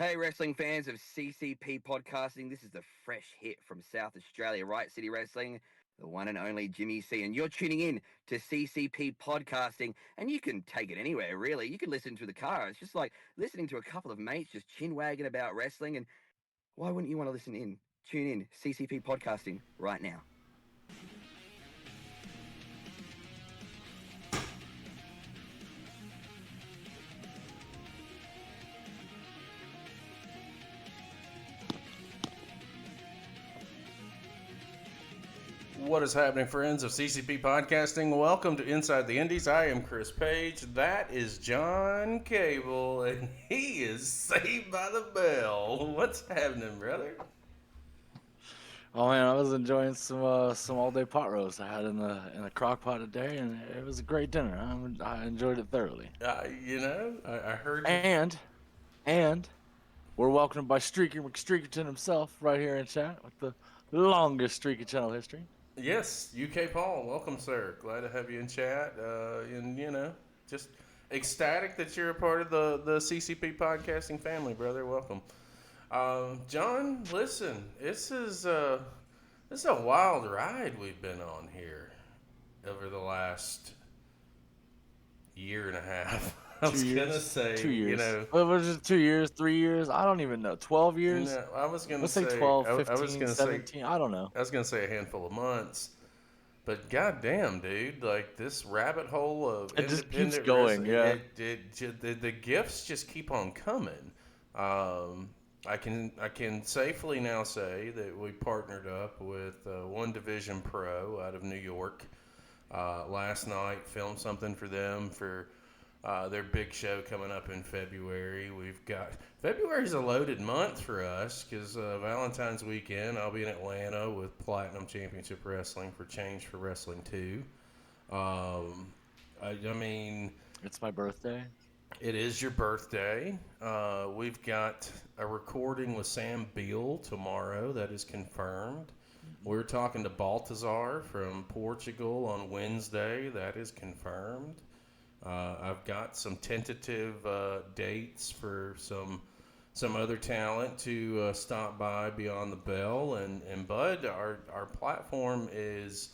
Hey, wrestling fans of CCP podcasting. This is the fresh hit from South Australia, Riot City Wrestling, the one and only Jimmy C. And you're tuning in to CCP podcasting, and you can take it anywhere, really. You can listen to the car. It's just like listening to a couple of mates just chin wagging about wrestling. And why wouldn't you want to listen in? Tune in, CCP podcasting right now. What is happening, friends of CCP Podcasting? Welcome to Inside the Indies. I am Chris Page. That is John Cable, and he is Saved by the Bell. What's happening, brother? Oh man, I was enjoying some all day pot roast I had in the crock pot today, and it was a great dinner. I enjoyed it thoroughly. I heard you. And we're welcomed by Streaker McStreakerton himself right here in chat with the longest Streaker channel history. Yes, UK Paul. Welcome, sir. Glad to have you in chat. Just ecstatic that you're a part of the CCP Podcasting family, brother. Welcome. John, listen, this is a wild ride we've been on here over the last year and a half. I was gonna say 2 years. What was it, 2 years, 3 years? I don't even know. 12 years? No, I was gonna Let's say say 12, I 15, was gonna 17. I don't know. I was gonna say a handful of months. But goddamn, dude, like this rabbit hole of It just independent keeps going, wrestling, the gifts just keep on coming. I can safely now say that we partnered up with One Division Pro out of New York last night. Filmed something for them for their big show coming up in February. February's a loaded month for us because Valentine's weekend I'll be in Atlanta with Platinum Championship Wrestling for Change for Wrestling 2. I mean, it's my birthday. It is your birthday. We've got a recording with Sam Beal tomorrow that is confirmed. We're talking to Baltazar from Portugal on Wednesday. That is confirmed. I've got some tentative dates for some other talent to stop by beyond the bell. And Bud, our platform is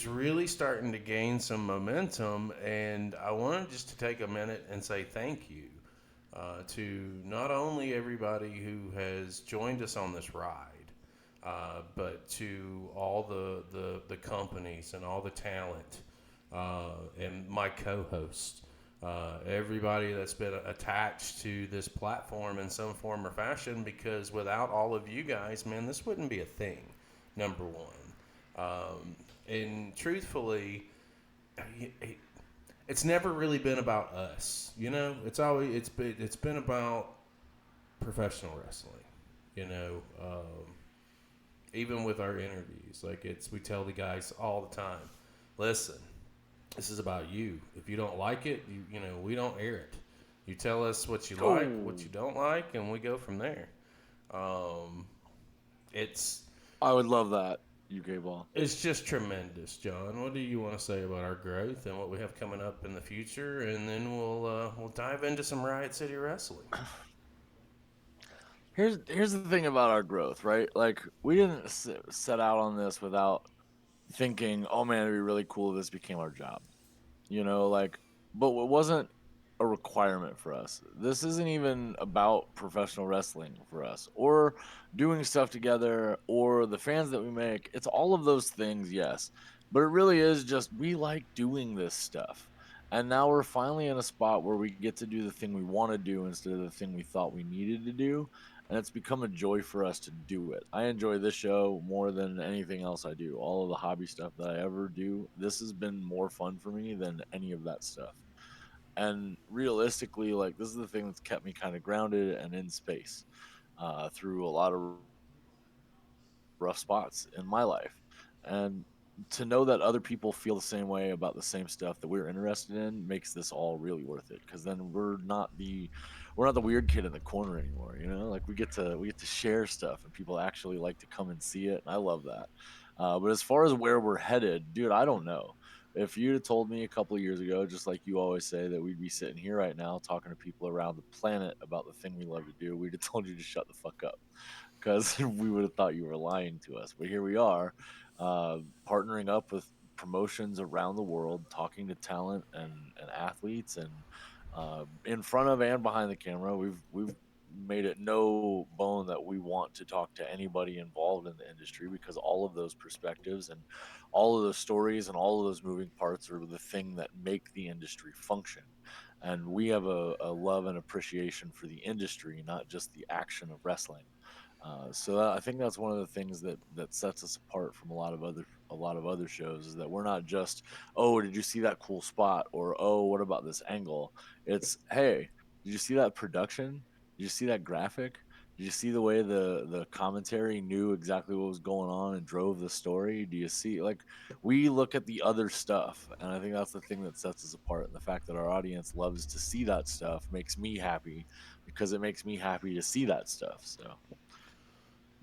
really starting to gain some momentum, and I wanted just to take a minute and say thank you to not only everybody who has joined us on this ride, but to all the companies and all the talent and my co-host, everybody that's been attached to this platform in some form or fashion, because without all of you guys, man, this wouldn't be a thing, number one. And truthfully, it's never really been about us. It's been about professional wrestling. Even with our interviews, we tell the guys all the time, listen, this is about you. If you don't like it, we don't air it. You tell us what you like, what you don't like, and we go from there. I would love that. UK ball. It's just tremendous, John. What do you want to say about our growth and what we have coming up in the future? And then we'll dive into some Riot City Wrestling. Here's the thing about our growth, right? Like, we didn't set out on this without thinking, oh man, it'd be really cool if this became our job. But it wasn't a requirement for us. This isn't even about professional wrestling for us or doing stuff together or the fans that we make. It's all of those things, yes, but it really is just we like doing this stuff, and now we're finally in a spot where we get to do the thing we want to do instead of the thing we thought we needed to do, and it's become a joy for us to do it. I enjoy this show more than anything else I do. All of the hobby stuff that I ever do, this has been more fun for me than any of that stuff. And realistically, this is the thing that's kept me kind of grounded and in space through a lot of rough spots in my life. And to know that other people feel the same way about the same stuff that we're interested in makes this all really worth it. Because then we're not the weird kid in the corner anymore. We get to share stuff, and people actually like to come and see it. And I love that. But as far as where we're headed, dude, I don't know. if you'd have told me a couple of years ago, just like you always say, that we'd be sitting here right now talking to people around the planet about the thing we love to do, we'd have told you to shut the fuck up, because we would have thought you were lying to us. But here we are, partnering up with promotions around the world, talking to talent and athletes, and in front of and behind the camera. We've made it no bone that we want to talk to anybody involved in the industry, because all of those perspectives and all of those stories and all of those moving parts are the thing that make the industry function. And we have a love and appreciation for the industry, not just the action of wrestling. I think that's one of the things that sets us apart from a lot of other shows, is that we're not just, oh, did you see that cool spot, or oh, what about this angle? It's, hey, did you see that production? Did you see that graphic? Did you see the way the commentary knew exactly what was going on and drove the story? Do you see, like, we look at the other stuff, and I think that's the thing that sets us apart. And the fact that our audience loves to see that stuff makes me happy, because it makes me happy to see that stuff. So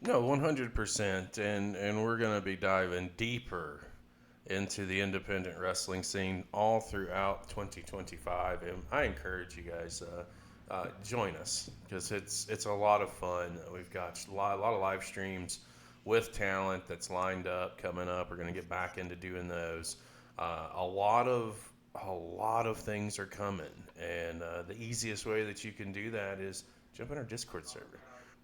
No, 100%, and we're going to be diving deeper into the independent wrestling scene all throughout 2025, and I encourage you guys join us, because it's a lot of fun. We've got a lot of live streams with talent that's lined up coming up. We're going to get back into doing those. A lot of things are coming, and the easiest way that you can do that is jump in our Discord server.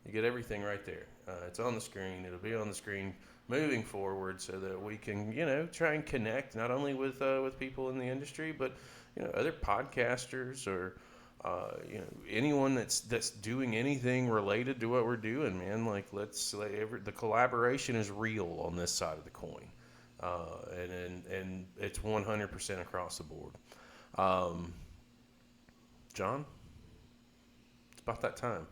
You get everything right there. It's on the screen. It'll be on the screen moving forward, so that we can, try and connect not only with people in the industry, but other podcasters, or anyone that's doing anything related to what we're doing, man. Like, the collaboration is real on this side of the coin, and it's 100% across the board. John, it's about that time.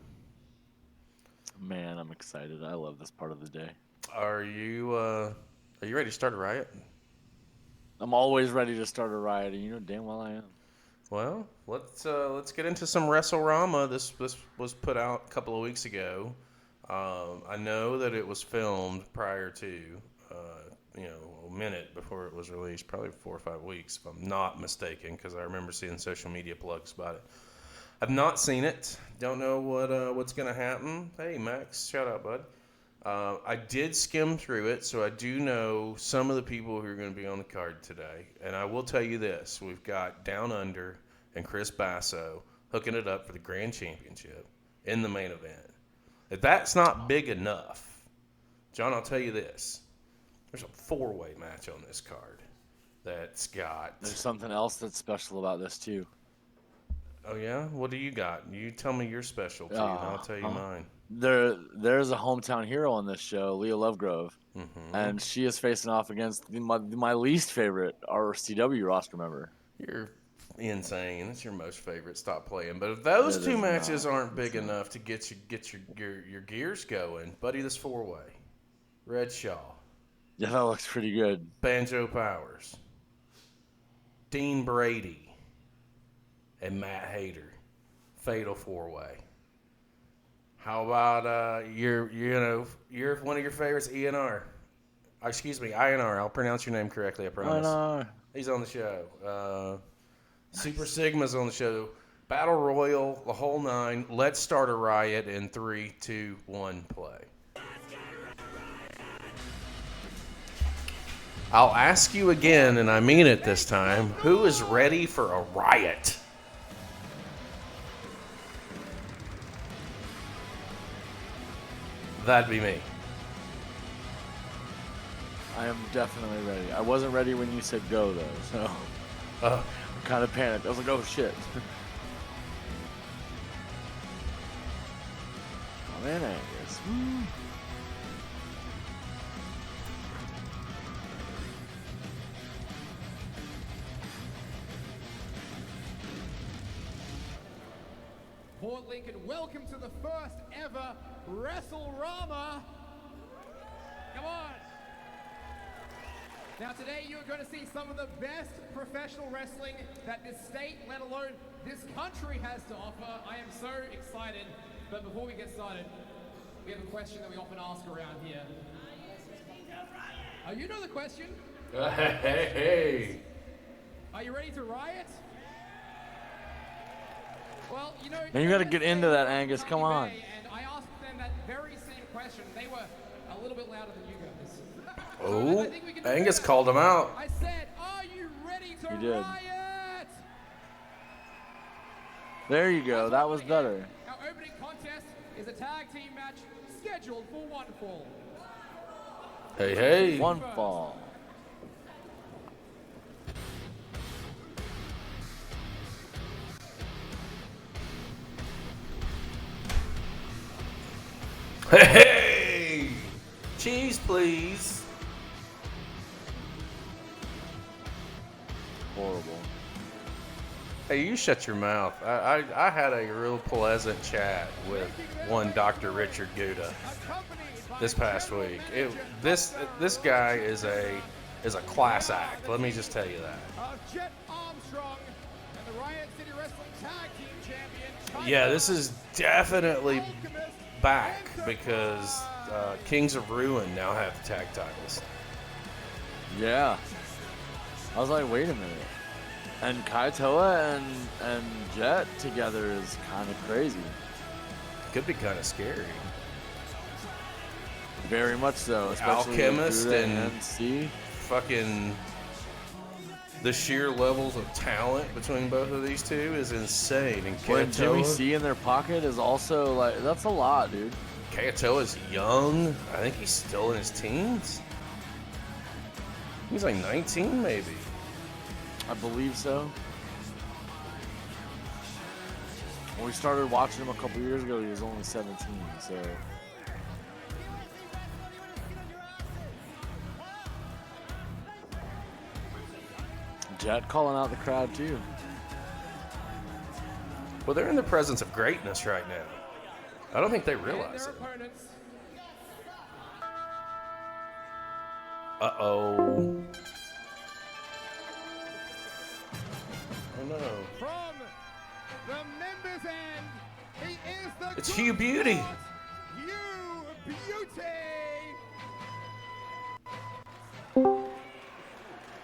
man, I'm excited. I love this part of the day. Are you ready to start a riot? I'm always ready to start a riot, and you know damn well I am. Well, let's get into some WrestleRanma. This was put out a couple of weeks ago. I know that it was filmed prior to, a minute before it was released, probably 4 or 5 weeks, if I'm not mistaken, because I remember seeing social media plugs about it. I've not seen it. Don't know what's going to happen. Hey, Max, shout out, bud. I did skim through it, so I do know some of the people who are going to be on the card today. And I will tell you this. We've got Downunder and Chris Basso hooking it up for the Grand Championship in the main event. If that's not big enough, John, I'll tell you this. There's a 4-way match on this card that's got... There's something else that's special about this, too. Oh, yeah? What do you got? You tell me your specialty, and I'll tell you mine. There's a hometown hero on this show, Leah Lovegrove, Mm-hmm. and she is facing off against my least favorite RCW roster member. You're insane. It's your most favorite. Stop playing. But if those two matches aren't big enough to get your gears going, buddy, this 4-way. Redshaw. Yeah, that looks pretty good. Banjo Powers. Dean Brady. And Matt Hayter. Fatal 4-way. How about you're one of your favorites, Einar. Einar. I'll pronounce your name correctly, I promise. Einar. He's on the show. Nice. Super Sigma's on the show. Battle Royal, the whole 9. Let's start a riot in 3, 2, 1, play. I'll ask you again, and I mean it this time, who is ready for a riot? That'd be me. I am definitely ready. I wasn't ready when you said go, though, so I kind of panicked. I was like, oh, shit. Oh, man, Angus. Woo. Port Lincoln, welcome to the first ever WrestleRanma. Come on. Now today you're going to see some of the best professional wrestling that this state, let alone this country, has to offer. I am so excited. But before we get started, we have a question that we often ask around here. Oh, you know the question? Hey. Are you ready to riot? Well, you know, Man, you gotta get into that, Angus. Come on. And I asked them that very same question. They were a little bit louder than you guys. Oh, I think we can do Angus better. called him out. I said, are you ready to He did. riot? There you go. That was better. Our opening contest is a tag team match scheduled for one fall. Hey, hey. One fall. Hey, hey. Cheese, please. Horrible. Hey, you shut your mouth. I had a real pleasant chat with one Dr. Richard Gouda this past week. This guy is a class act. Let me just tell you that. Jett, Armstrong, and the Riot City Wrestling Tag Team Champions. Yeah, this is definitely back because Kings of Ruin now have the tag titles. Yeah. I was like, wait a minute. And Kaitoa and Jett together is kind of crazy. Could be kind of scary. Very much so. Especially Alchemist with Gouda and NC. Fucking the sheer levels of talent between both of these two is insane. And When Jimmy Kaitoa, C in their pocket is also like, that's a lot, dude. Kaitoa's young. I think he's still in his teens. He's like 19 maybe. I believe so. When we started watching him a couple years ago, he was only 17, so. Jett calling out the crowd too. Well, they're in the presence of greatness right now. I don't think they realize it. Uh-oh. Oh, no. From the members end, he is the It's Hugh Beauty. Hugh Beauty.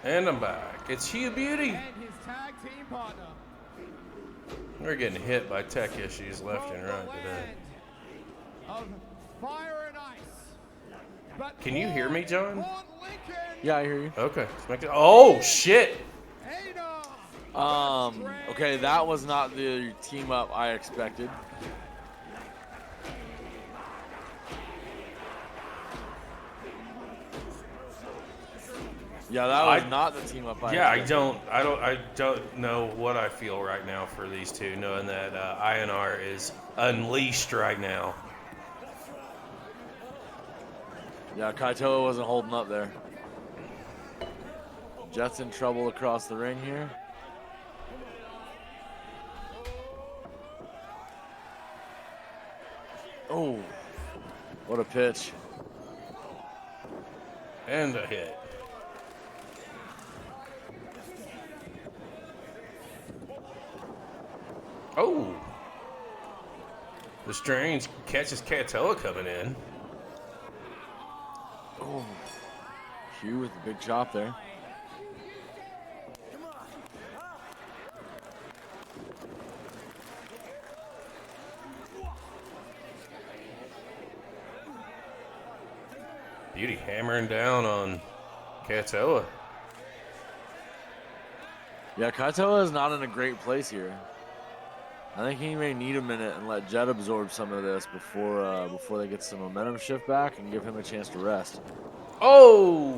And I'm back. It's Hugh Beauty. And his tag team partner. We're getting hit by tech issues left and right today. Of fire and ice. But Can you hear me, John? Yeah, I hear you. Okay. Oh, shit. Okay, that was not the team up I expected. Yeah, that was not the team up I expected. I don't know what I feel right now for these two, knowing that Einar is unleashed right now. Yeah, Kaitoa wasn't holding up there. Jett's in trouble across the ring here. Oh, what a pitch. And a hit. Oh. The Strange catches Kaitoa coming in. Oh, Hugh with the big chop there. Beauty hammering down on Kaitoa. Yeah, Kaitoa is not in a great place here. I think he may need a minute and let Jett absorb some of this before they get some momentum shift back and give him a chance to rest. Oh!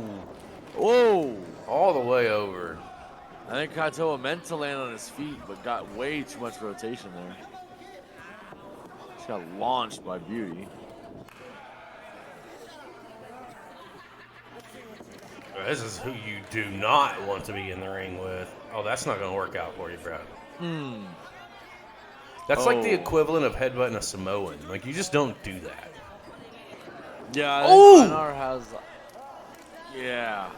Whoa! All the way over. I think Kaitoa meant to land on his feet, but got way too much rotation there. Just got launched by Beauty. This is who you do not want to be in the ring with. Oh, that's not going to work out for you, bro. That's like the equivalent of headbutting a Samoan. Like, you just don't do that. Yeah, I think Einar has... Yeah.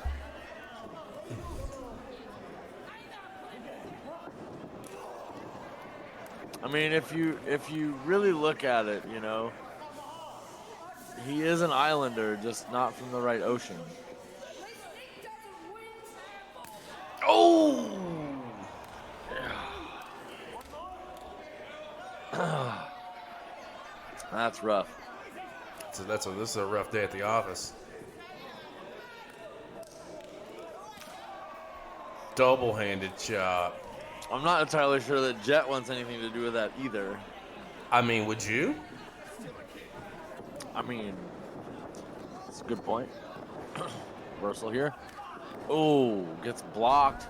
I mean, if you really look at it, you know, he is an islander, just not from the right ocean. Oh! That's rough. So this is a rough day at the office. Double-handed chop. I'm not entirely sure that Jett wants anything to do with that either. I mean, would you? I mean, that's a good point. Reversal here. Oh, gets blocked,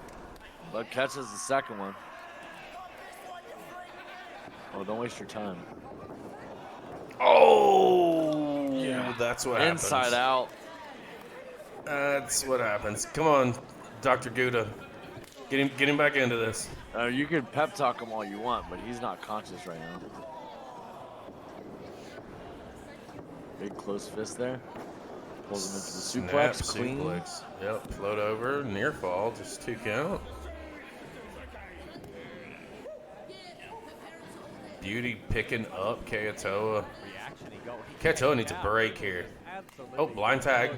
but catches the second one. Oh, don't waste your time. Oh, Yeah. That's what happens. Inside out. That's what happens. Come on, Dr. Gouda. Get him back into this. You can pep talk him all you want, but he's not conscious right now. Big close fist there. Pulls him into the suplex. Snap Clean. suplex. Yep, float over, near fall, just 2 count. Beauty picking up Kaitoa. Kaitoa needs a break here. Oh, blind tag.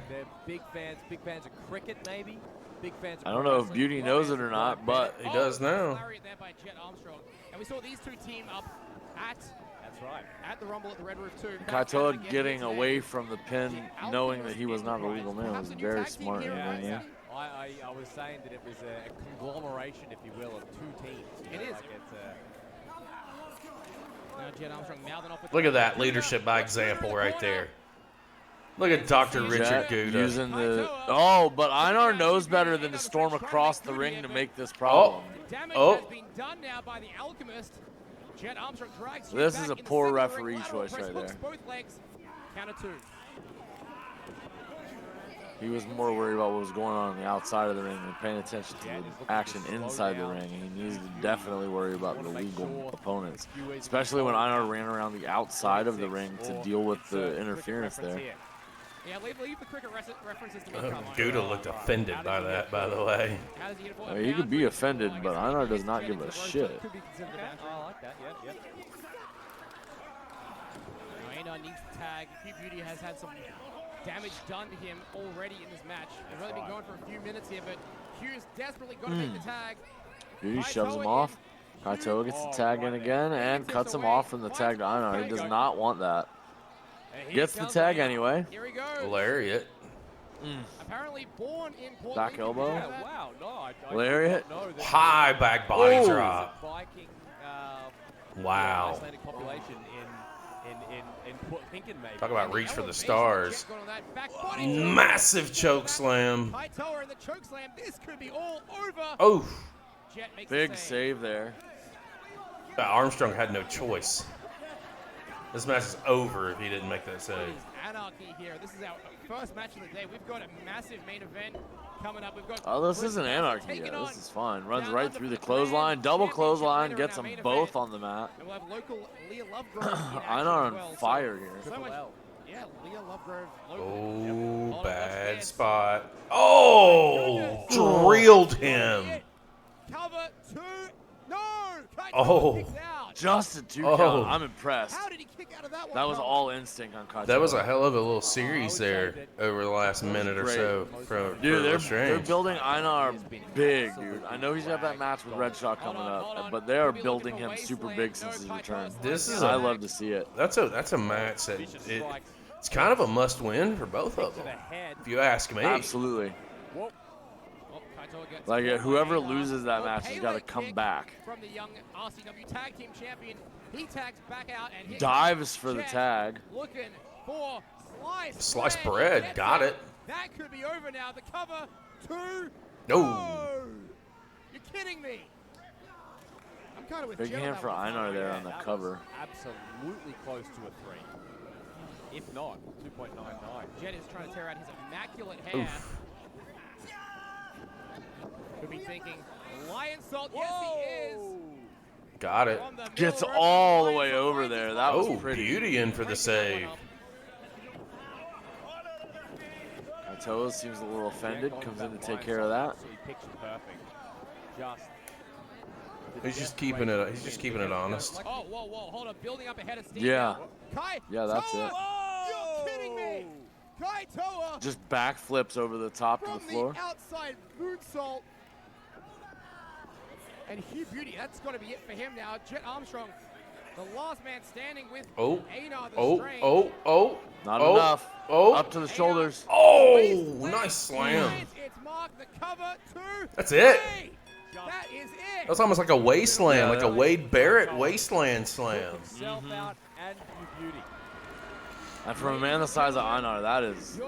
Big fans of cricket, maybe. Big fans of I don't know if Beauty knows it or not, but He does now. Lariat there by Jett Armstrong. And we saw these two team up at the Rumble at the Red Roof too. Kaitoa getting away from the pin, knowing that he was not a legal man, was very smart. I was saying that it was a conglomeration, if you will, of 2 teams. It is. Now Jett Armstrong mouthing off with Look at that leadership by example right there. Look at Dr. Richard Jett Gouda. using the but Einar knows better than to storm across the ring to make this problem. Damage Oh. has been done now by the Alchemist. Jett Armstrong drags Hugh This back is a in the poor center of the referee ring. Lateral choice press right hooks there. Both legs. Counter 2. He was more worried about what was going on the outside of the ring than paying attention to the action inside the ring. And he needs to definitely worry about the legal opponents, especially when Einar ran around the outside of the ring to deal with the interference there. Yeah, leave the cricket references to me. Come on. Gouda looked offended by that, by the way. How does he get a I mean, he could be offended, but Einar does not give a shit. Could be considered a bounce. I like that, yeah. Einar needs to tag. Hugh Beauty has had some damage done to him already in this match. They've only been going for a few minutes here, but Hugh's desperately got to make the tag. Beauty shoves him off. Kaitoa gets the tag in again and cuts him off from the tag to Einar. He does not want that. Gets the tag anyway. Here he goes. Lariat. Apparently born in Portland. Back elbow. Wow, no, I Lariat. did not know that High back body Oh. drop. Viking Wow. Icelandic population in Port Lincoln, maybe. Talk about reach for the stars. Jett going on that back body drop. Massive choke slam. Kaitoa in the choke slam. This could be all over. Oh, Jett makes Big the save there. Armstrong had no choice. This match is over if he didn't make that save. What is anarchy here? This is our first match of the day. We've got a massive main event coming up. We've got. Oh, this isn't anarchy yet. This is fun. Runs right through the clothesline. Double clothesline. Gets them both on the mat. And we'll have local Leah Lovegrove in action Einar as on well. fire here. So much, yeah, Leah Lovegrove. Local. Oh, Yep. bad spot. Oh, drilled him. Cover 2. No. Kaitoa Oh. kicks out. Just a 2 Oh. count. I'm impressed. How did he kick out of that one? That was Cover? all instinct on Kaitoa. That was a hell of a little series there over the last minute or great. so for Dude, they're Strange. building Einar big, dude. I know he's got that match with Redshaw coming up, but they are building him super big since his return. This is I a love to see it. that's a match that it's kind of a must-win for both of them, if you ask me. Absolutely. Oh, Kaitoa gets Like, caught by whoever Einar. loses that match has got to Pele come kick back. From the young RCW Tag Team Champion. He tags back out and hits Dives for the Jett tag. Looking for Sliced bread, got it. That could be over now. The cover 2. No. You're kidding me. I'm kind of with Big Jett on hand that for one. Einar there on the That was cover. absolutely close to a 3. If not, 2.99. Jett is trying to tear out his immaculate hair. Oof. Could be thinking, Lion Salt. Yes, he is. Got it. From the Gets middle all the rope, way Lion Salt over finds there. his That was Oh, pretty. Beauty in for the save. Kaitoa seems a little offended. Comes in to take care of that. Absolutely picture perfect. Just He's just keeping it honest. Oh, whoa, hold on. Building up ahead of Steve. Yeah. Kai. Yeah, that's Toa! it. You're kidding me. Kaitoa Just backflips over the top to from the floor. the outside moonsault. And Hugh Beauty, that's got to be it for him now. Jett Armstrong The last man standing with Oh, Einar the oh, Strange. oh. Not Oh, enough. oh. Up to the shoulders. Oh, nice slam. It's marked the cover 2. That's it. That is it. That's almost like a wasteland, like a Yeah. Wade Barrett wasteland slam. Himself out and Hugh Beauty. And from a man the size of Einar, that is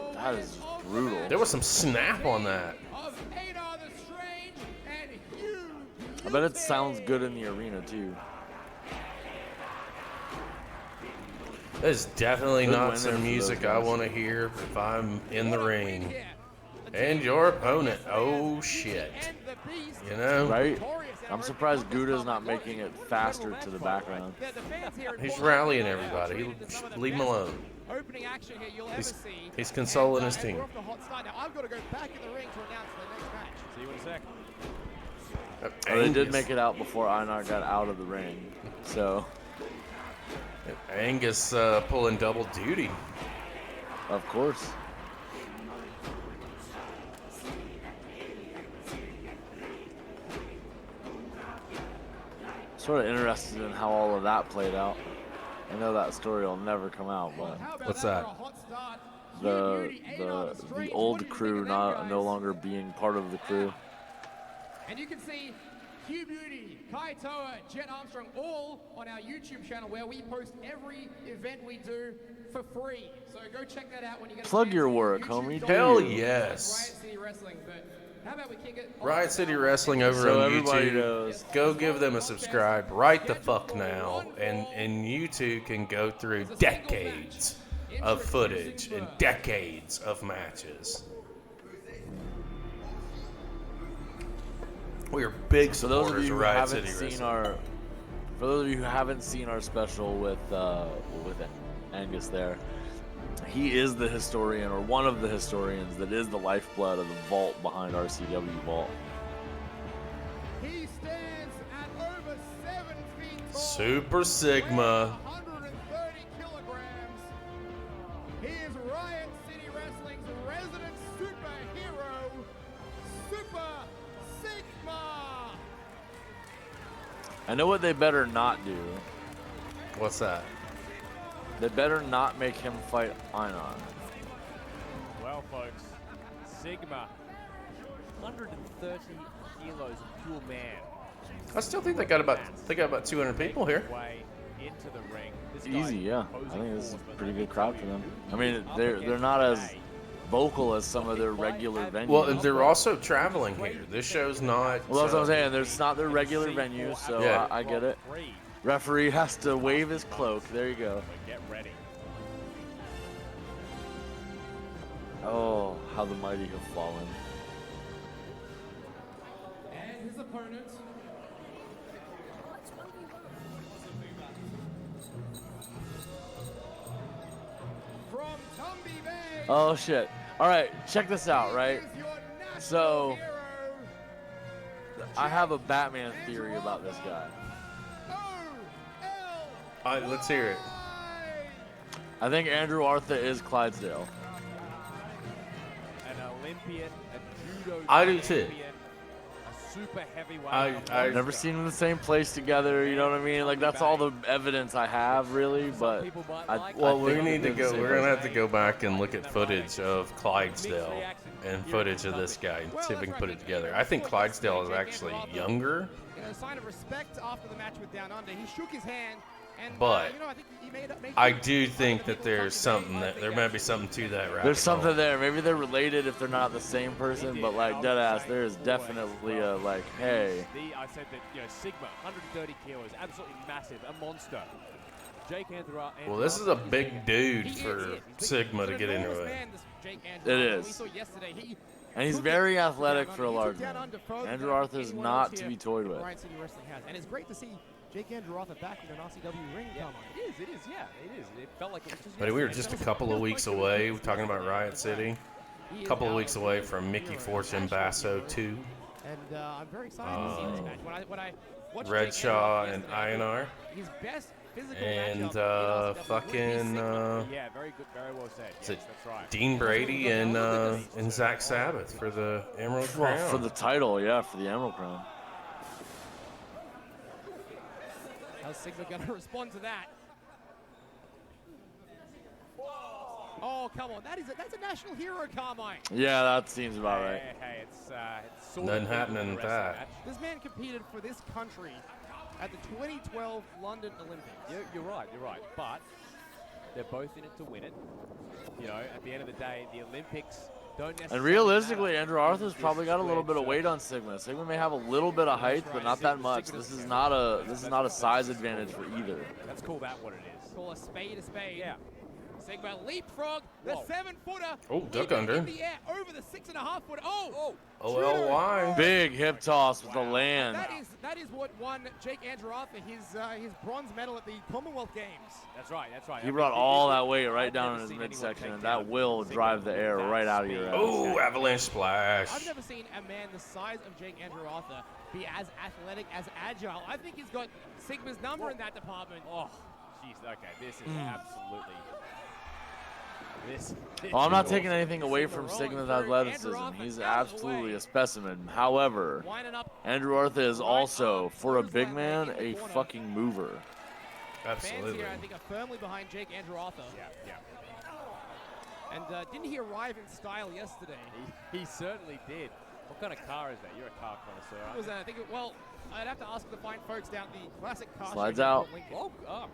brutal. There was some snap on that. Of Einar the Strange and Hugh. I bet it sounds good in the arena too. That is definitely Good not winner some for music those I guys. want to hear if I'm in the What a win ring. here. The And team your opponent. versus Oh, Beauty shit. and the Beast. You know? Right? Victorious in I'm a surprised very Gouda's contest not style. making it faster to the background. The fans here at He's Portland rallying are everybody. treated to some of the Leave him best alone. Opening action here you'll ever see. He's consoling And, his team. We're off to a hot start now. I've got to go back in the ring to announce the next match. See you in a sec. Oh, they did Angus. make it out before Einar got out of the ring. So, Angus pulling double duty. of course. Sort of interested in how all of that played out. I know that story will never come out, but How about What's that? that? For a hot start? the Hugh Beauty, Einar the Strange. old What do you think crew of them no guys? longer being part of the crew. And you can see Hugh Beauty, Kaitoa, Jett, Armstrong, all on our YouTube channel where we post every event we do for free. So go check that out when you get a Plug chance. your work, YouTube.com/Riot homie. Do Hell you? yes. City Wrestling. But how about we kick it off Riot with City our- Wrestling over So on everybody YouTube. knows. Go give them a subscribe right the fuck now, and you two can go through decades of footage and decades of matches. We are big For those of supporters you of who Riot haven't City seen Wrestling. for those of you who haven't seen our special with Angus there, he is the historian, or one of the historians, that is the lifeblood of the vault behind RCW Vault. He stands at over 7 feet tall. Super Sigma. 130 kilograms. He is Riot City Wrestling's resident superhero, Super Sigma. I know what they better not do. What's that? They better not make him fight Einar. Well, folks, Sigma, 130 kilos of pure man. I still think they got about 200 people here. Way into the ring. This guy Easy, yeah. I posing think this is a forward, pretty but good crowd for them. I mean, up they're against not as today. vocal as some of their regular venues. Well, they're also traveling here. This show's not. Well, that's what I'm saying. There's not their regular venue, so Yeah. I get it. Three, Referee has to wave his cloak. There you go. but get ready. Oh, how the mighty have fallen. And his opponent. From Tumby Bay. Oh shit. All right, check this out, right? Is your national So- hero, I have a Batman theory about this guy. O.L. All right, let's hear it. I think Andrew Arthur is Clydesdale. An Olympian, a judo I do too. champion, a super heavyweight. I've Never seen them in the same place together. You know what I mean? Like that's all the evidence I have, really. But People might I, like Well, I we think need to they're the go. same We're gonna person. have to go back and look at footage of Clydesdale and footage of this guy. See if we can put it together. I think Clydesdale is actually younger, In a sign of respect after the match with Downunder, he shook his hand. And, But you know, I think he made I do think that there's something that there might be something to that. There's rabbit something hole. there. Maybe they're related if they're not the same person, but like dead ass, there is definitely a like, hey. I said that, you know, Sigma, 130 kilos, absolutely massive, a monster. Jake Andrew. Well, this is a big dude for Sigma to get into it. It is. And he's very athletic for a large man. Andrew Arthur's not to be toyed with. Riot City Wrestling has. And it's great to see Jake Andrew Arthur back in an RCW ring. Come on. It is, yeah, it is. It felt like it was just But we were just a couple of weeks away. We're talking about Riot City. A couple of weeks away from Mickey Fortune Basso 2, And I'm very excited to see this match. When I watched Redshaw Jake and Andrew Arthur Einar, his best physical and matchup in RCW fucking Yeah, very good, very well said. is Yes, it that's right. Dean Brady and Zach Sabbath for the Emerald Well, Crown. for the title, yeah, for the Emerald Crown. How's Sigma going to respond to that? Oh, come on. That's a national hero, Carmine. Yeah, that seems about right. Hey, it's sort Nothing of happening with that. match. This man competed for this country at the 2012 London Olympics. You're right. But they're both in it to win it. You know, at the end of the day, the Olympics don't necessarily. And realistically, matter. Andrew Arthur's This probably got a little squared bit of weight on Sigma. Sigma may have a little bit of height, but not that much. This is not a size advantage for either. Let's call that what it is. Call a spade a spade. Yeah. Sigma leapfrog, the Whoa. 7-footer. Oh, duck in under. In the air, over the 6.5-footer. Oh! OLY. Big hip toss with the land. That is what won Jake Andrew Arthur his bronze medal at the Commonwealth Games. That's right. He brought all that weight right down in his midsection, and that will drive the air right out of your ass. Oh, avalanche splash. I've never seen a man the size of Jake Andrew Arthur be as athletic, as agile. I think he's got Sigma's number in that department. Oh, jeez. Okay, this is absolutely. This Well, I'm not is taking awesome. anything away from Sigma's athleticism. He's absolutely a specimen. However, Andrew Arthur is also, for a big man, a fucking mover. Fans Absolutely. here, I think, are firmly behind Jake Andrew Arthur. Yeah. And didn't he arrive in style yesterday? He certainly did. What kind of car is that? You're a car connoisseur. What was that? I think well, I'd have to ask the fine folks down the classic car. Slides show here out. at Lincoln. Oh,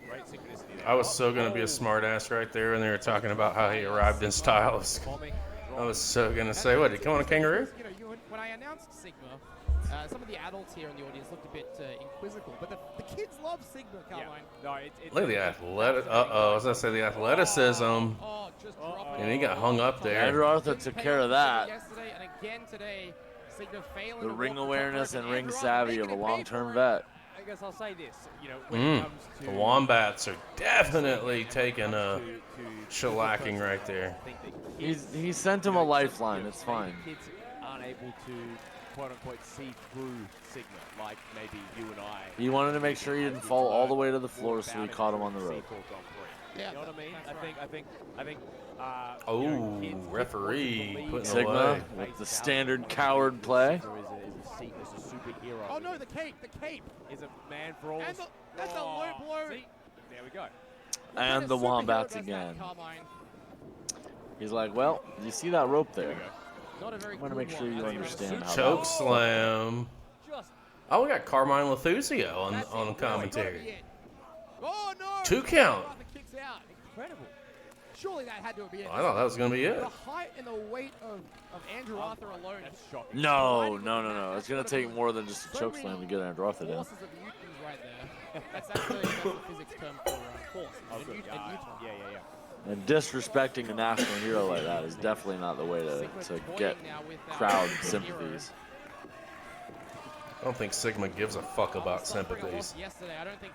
great synchronicity there. I was so going to be a smart ass right there when they were talking about how he arrived in style. I was so going to say, what, did he come on a kangaroo? You know, when I announced Sigma, some of the adults here in the audience looked a bit inquisical, but the kids love Sigma, Carmine. No, Look at the athletic. Uh-oh, I was going to say the athleticism. Oh, just dropping And he it. got hung up there. Andrew Arthur took care of that. Yesterday and again today, Sigma failing The to ring walk awareness top and rope, ring Andrew Arthur savvy making of a him pay long-term for it. vet. I guess I'll say this. You know, when it comes to The Wombats are definitely taking a to shellacking right there. I think that kids, He sent him a lifeline. It's fine. Kids aren't able to quote unquote see through Sigma like maybe you and I. He wanted to make sure he didn't fall all the way to the floor, so he caught him on the rope. Yeah, You know what I mean? that's I think. Oh, you know, kids referee putting Sigma away. with the standard coward play. Sigma is a superhero. Oh no, the cape, Is a man for all. And that's a low blow. See? There we go. And the Wombats again. He's like, well, you see that rope there? Not a very I want to good make sure one. you understand how Choke that slam. Just Oh, we got Carmine Lethusio on That's the it. commentary. Oh no! 2 count. Arthur kicks out. incredible. Surely that had to be it. I thought that was going to be it. The height and the weight of Andrew Arthur alone. That's shocking. No. It's going to take more than just a choke slam to get Andrew Arthur down. Forces of Newtons right there. That's the physics term for force. Oh, A good. Newton- a Newton. Yeah. And disrespecting a national hero like that is definitely not the way to get crowd sympathies. I don't think Sigma gives a fuck about sympathies. Yesterday, I don't think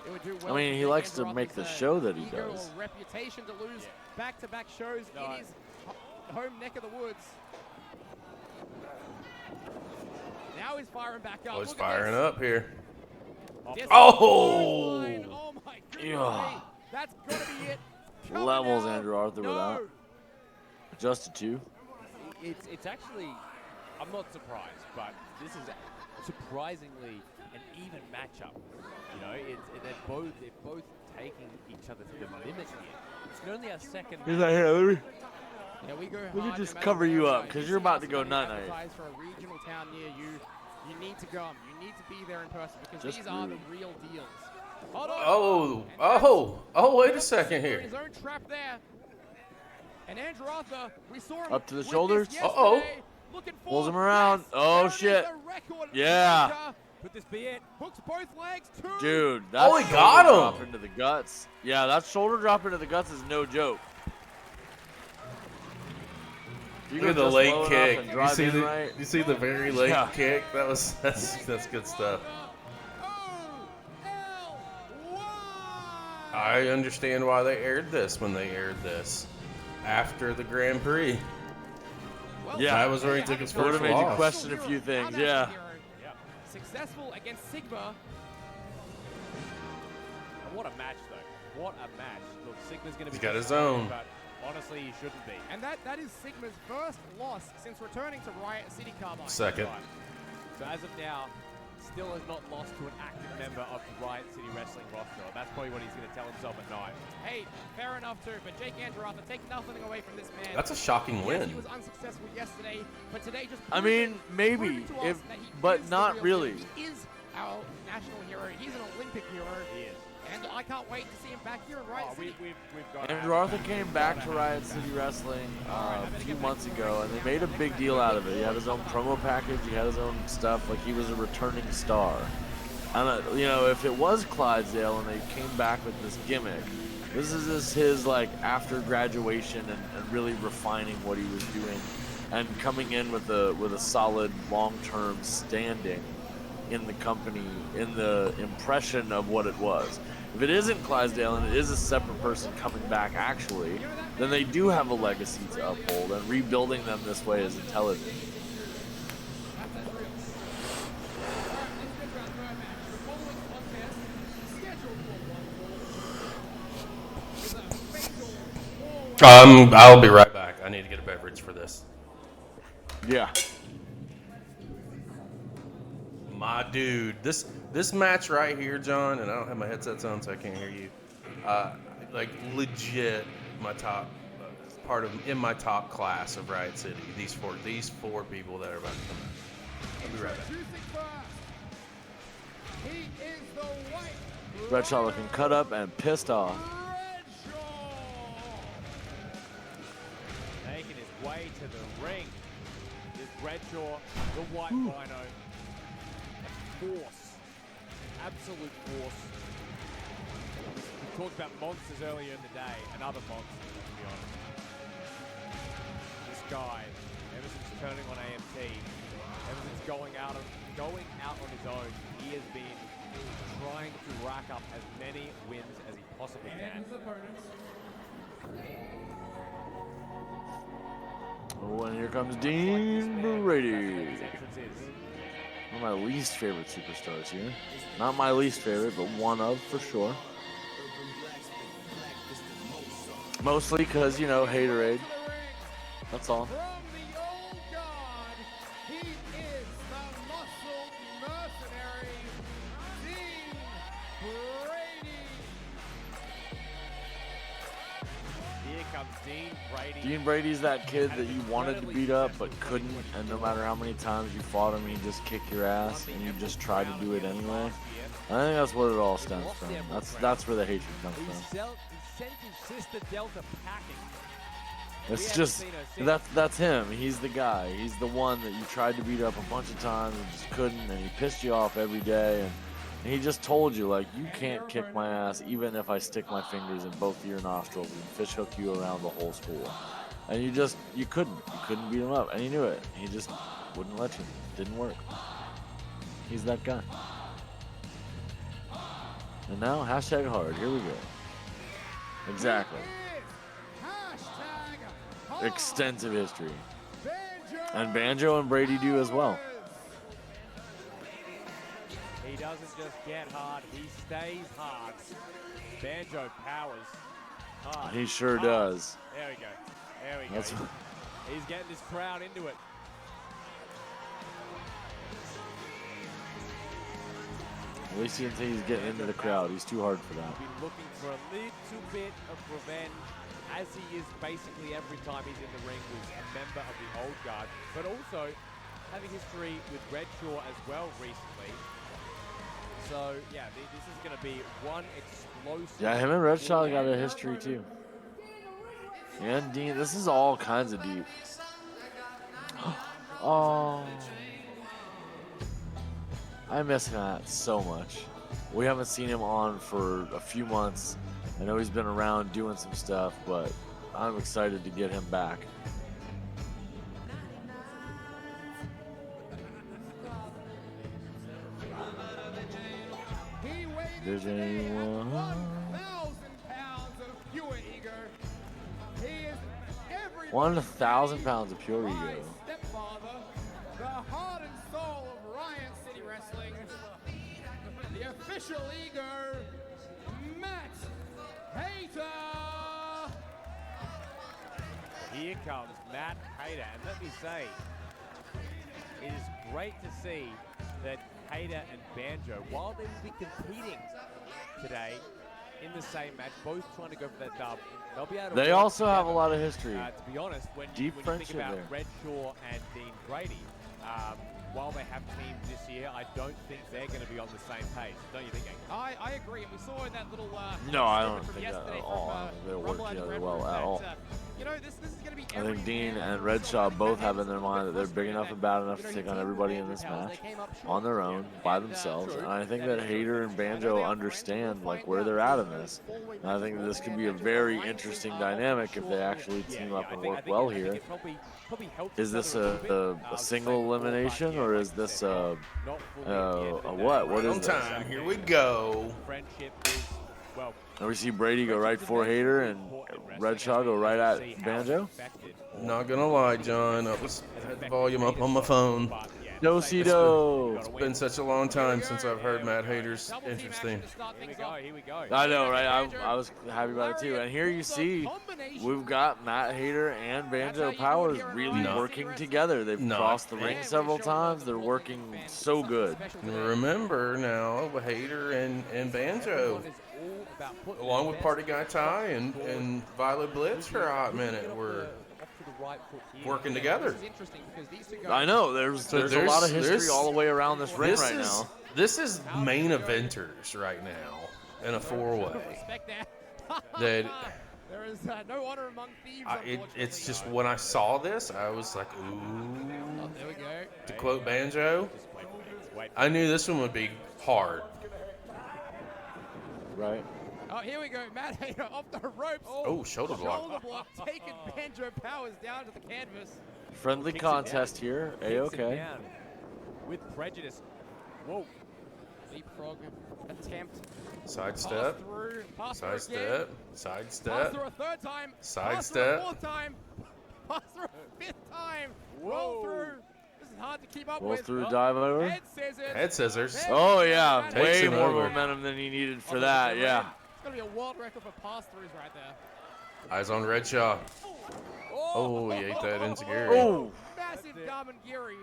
it would do I well mean, for he Jake likes to Andrew make the Arthur's, show that he ego does. or reputation to lose back-to-back shows No. in his home neck of the woods. Now he's firing back up. Oh, he's Look at firing this. up here. This Oh! line. Oh my goodness. Yeah. That's gotta be it. Coming Levels out. Andrew Arthur with No. that. Adjusted to. It's actually, I'm not surprised, but this is surprisingly an even matchup. You know, they're both taking each other to the limit here. It's only our second. He's like, here, let me We go me hard just no matter cover where you we up, go. 'cause You you're see about us to go getting night-night. advertised for a regional town near you. You need to come. You need to be there in person because Just these are the rude. real deals. Hold on. Wait a second here. His own trap there. And Andrew Arthur, we saw him Up to the with this shoulders. yesterday. Looking for Pulls him around. yes, Oh, there it is, shit. the record Yeah. breaker. Could this be it? Hooks both legs. Two. Dude, that Oh, he shoulder got him. drop into the guts. Yeah, that shoulder drop into the guts is no joke. You Look at go the just late low enough kick. and You drive see in the right. you see the very late Yeah. kick? That's good stuff. O-L-Y. I understand why they aired this when they aired this after the Grand Prix. Well, Yeah. That was where he took his It would've first made you loss. question a few things, yeah. Successful against Sigma. And what a match, though. What a match. Look, Sigma's going to be. He's got his disappointed, own. But honestly, he shouldn't be. And that is Sigma's first loss since returning to Riot City Carbine. Second. Right. So as of now, still has not lost to an active member of the Riot City Wrestling roster. And that's probably what he's going to tell himself at night. Hey, fair enough too, but Jake Andrew, take nothing away from this man. That's a shocking Yes, win. he was unsuccessful yesterday, but today just I mean, maybe, but not really. He is our national hero. He's an Olympic hero. He is. And I can't wait to see him back here in Riot City. We've got Andrew Arthur came back to Riot City Wrestling a few months ago, and they made a big deal out of it. He had his own promo package, he had his own stuff, like he was a returning star. And you know, if it was Clydesdale and they came back with this gimmick, this is just his like after graduation and really refining what he was doing, and coming in with a solid long-term standing in the company, in the impression of what it was. If it isn't Clydesdale and it is a separate person coming back actually, then they do have a legacy to uphold, and rebuilding them this way is intelligent. I'll be right back. I need to get a beverage for this. Yeah. My dude, this match right here, John, and I don't have my headsets on, so I can't hear you. Like legit, my top in my top class of Riot City. These four people that are about to come out. I'll be right back. He is the white Redshaw looking cut up and pissed off. making his way to the ring. Is Redshaw, the white rhino. Force. Absolute force. We talked about monsters earlier in the day, and other monsters, to be honest. This guy, ever since turning on AMT, ever since going out on his own, he has been trying to rack up as many wins as he possibly can. Oh, and here comes Dean Brady. His entrance is. One of my least favorite superstars here. Not my least favorite, but one of for sure. Mostly because, you know, Hayterade. That's all. From the old guard, he is the muscle mercenary, Dean Brady. Here comes Dean Brady. Dean Brady's that kid that you wanted to beat up but couldn't, and no matter how many times you fought him, he'd just kick your ass, and you just try to do it anyway. I think that's what it all stems from. That's where the hatred comes He from. sent his sister Delta packing. It's just that's him. He's the guy. He's the one that you tried to beat up a bunch of times and just couldn't, and he pissed you off every day, and he just told you, like, you can't kick my ass even if I stick my fingers in both of your nostrils and fishhook you around the whole school. And you couldn't beat him up, and he knew it. He just wouldn't let you. Didn't work. He's that guy. And now, hashtag hard. Here we go. Exactly. Extensive history. And Banjo and Brady do as well. He doesn't just get hard, he stays hard. Banjo powers hard. He sure hard. does. There we go. There we go. That's He's getting this crowd into it. At least you can see he's getting into the crowd. He's too hard for that. Been looking for a little bit of revenge, as he is basically every time he's in the ring with a member of the old guard, but also having history with Redshaw as well recently. So yeah, this is going to be one explosive. Yeah, him and Redshaw got a history too. And Dean, this is all kinds of deep. Oh, I miss Matt so much. We haven't seen him on for a few months. I know he's been around doing some stuff, but I'm excited to get him back. Does anyone? 1,000 pounds of pure ego. He is every 1,000 pounds of pure ego. stepfather, the heart and soul of Riot City Wrestling, the official ego, Matt Hayter. Here comes Matt Hayter, and let me say, it is great to see that Hayter and Banjo, while they will be competing today in the same match, both trying to go for that dub, they'll be able to They work also have a together. lot of history. To be honest, when Deep you think friendship about there. Redshaw and Dean Brady, while they have teams this year, I don't think they're going to be on the same page. Don't you think, Hank? I agree, and we saw in that little No, I snippet don't from think that yesterday at all. from, I don't think they work Rumble and together Red well Room at that, all. you know, this is going to be I think every Dean man and for Redshaw somebody both that have has in their a mind that they're big frustrated enough that, and bad enough you to know, take your on team everybody with in this Banjo Powers, match they came up short. on their own, by And, themselves. true. And I think That that is Hayter true. and I know they Banjo are friends, understand we'll like find where out they're because at in those this. four-way And I think that matches, this could four-man be a matches, very alliances interesting are often dynamic if they short-lived. actually team up and I work think well I think here. it probably helps Is each this other little bit. a single elimination or is this not fully at the end of the a day. what? What Right is on this? time. Here we go. Friendship is, well, And we see Brady go right for Hayter and Redshaw go right at Banjo. Not gonna lie, John. I had the volume up on my phone. Do-si-do. It's been such a long time since I've heard Matt Hayter's entrance theme. Here we go. I know, right? I was happy about it too. And here you see we've got Matt Hayter and Banjo Powers really No. working together. They've No. crossed the ring several times. They're working so good. Remember now, Hayter and Banjo, along with Party Guy Ty and Violet Blitz for a hot minute, were working together. I know. There's a lot of history all the way around this ring right now. This is main eventers right now in a four-way. That there is no honor among thieves. it's just when I saw this, I was like, ooh. Oh, there we go. To quote Banjo, I knew this one would be hard. Right. Oh, here we go. Matt Hayter off the ropes. Oh, shoulder block. Shoulder block, taking Banjo Powers down to the canvas. Friendly contest here. A-okay. With prejudice. Whoa. Leapfrog attempt. Sidestep. Pass through. Pass through Sidestep. again. Pass Sidestep. through a third time. Sidestep. Pass through a fourth time. Pass through a fifth time. Roll through. This is hard to keep up Roll with. through, dive over. Head scissors. Head scissors. Head Oh, scissors. yeah. Matt Takes Way him more over. momentum than he needed for Oh, that. it's Yeah. going to be a world record for pass-throughs right there. Eyes on Redshaw. Oh, he ate that enziguri. Oh. Massive Damangiri.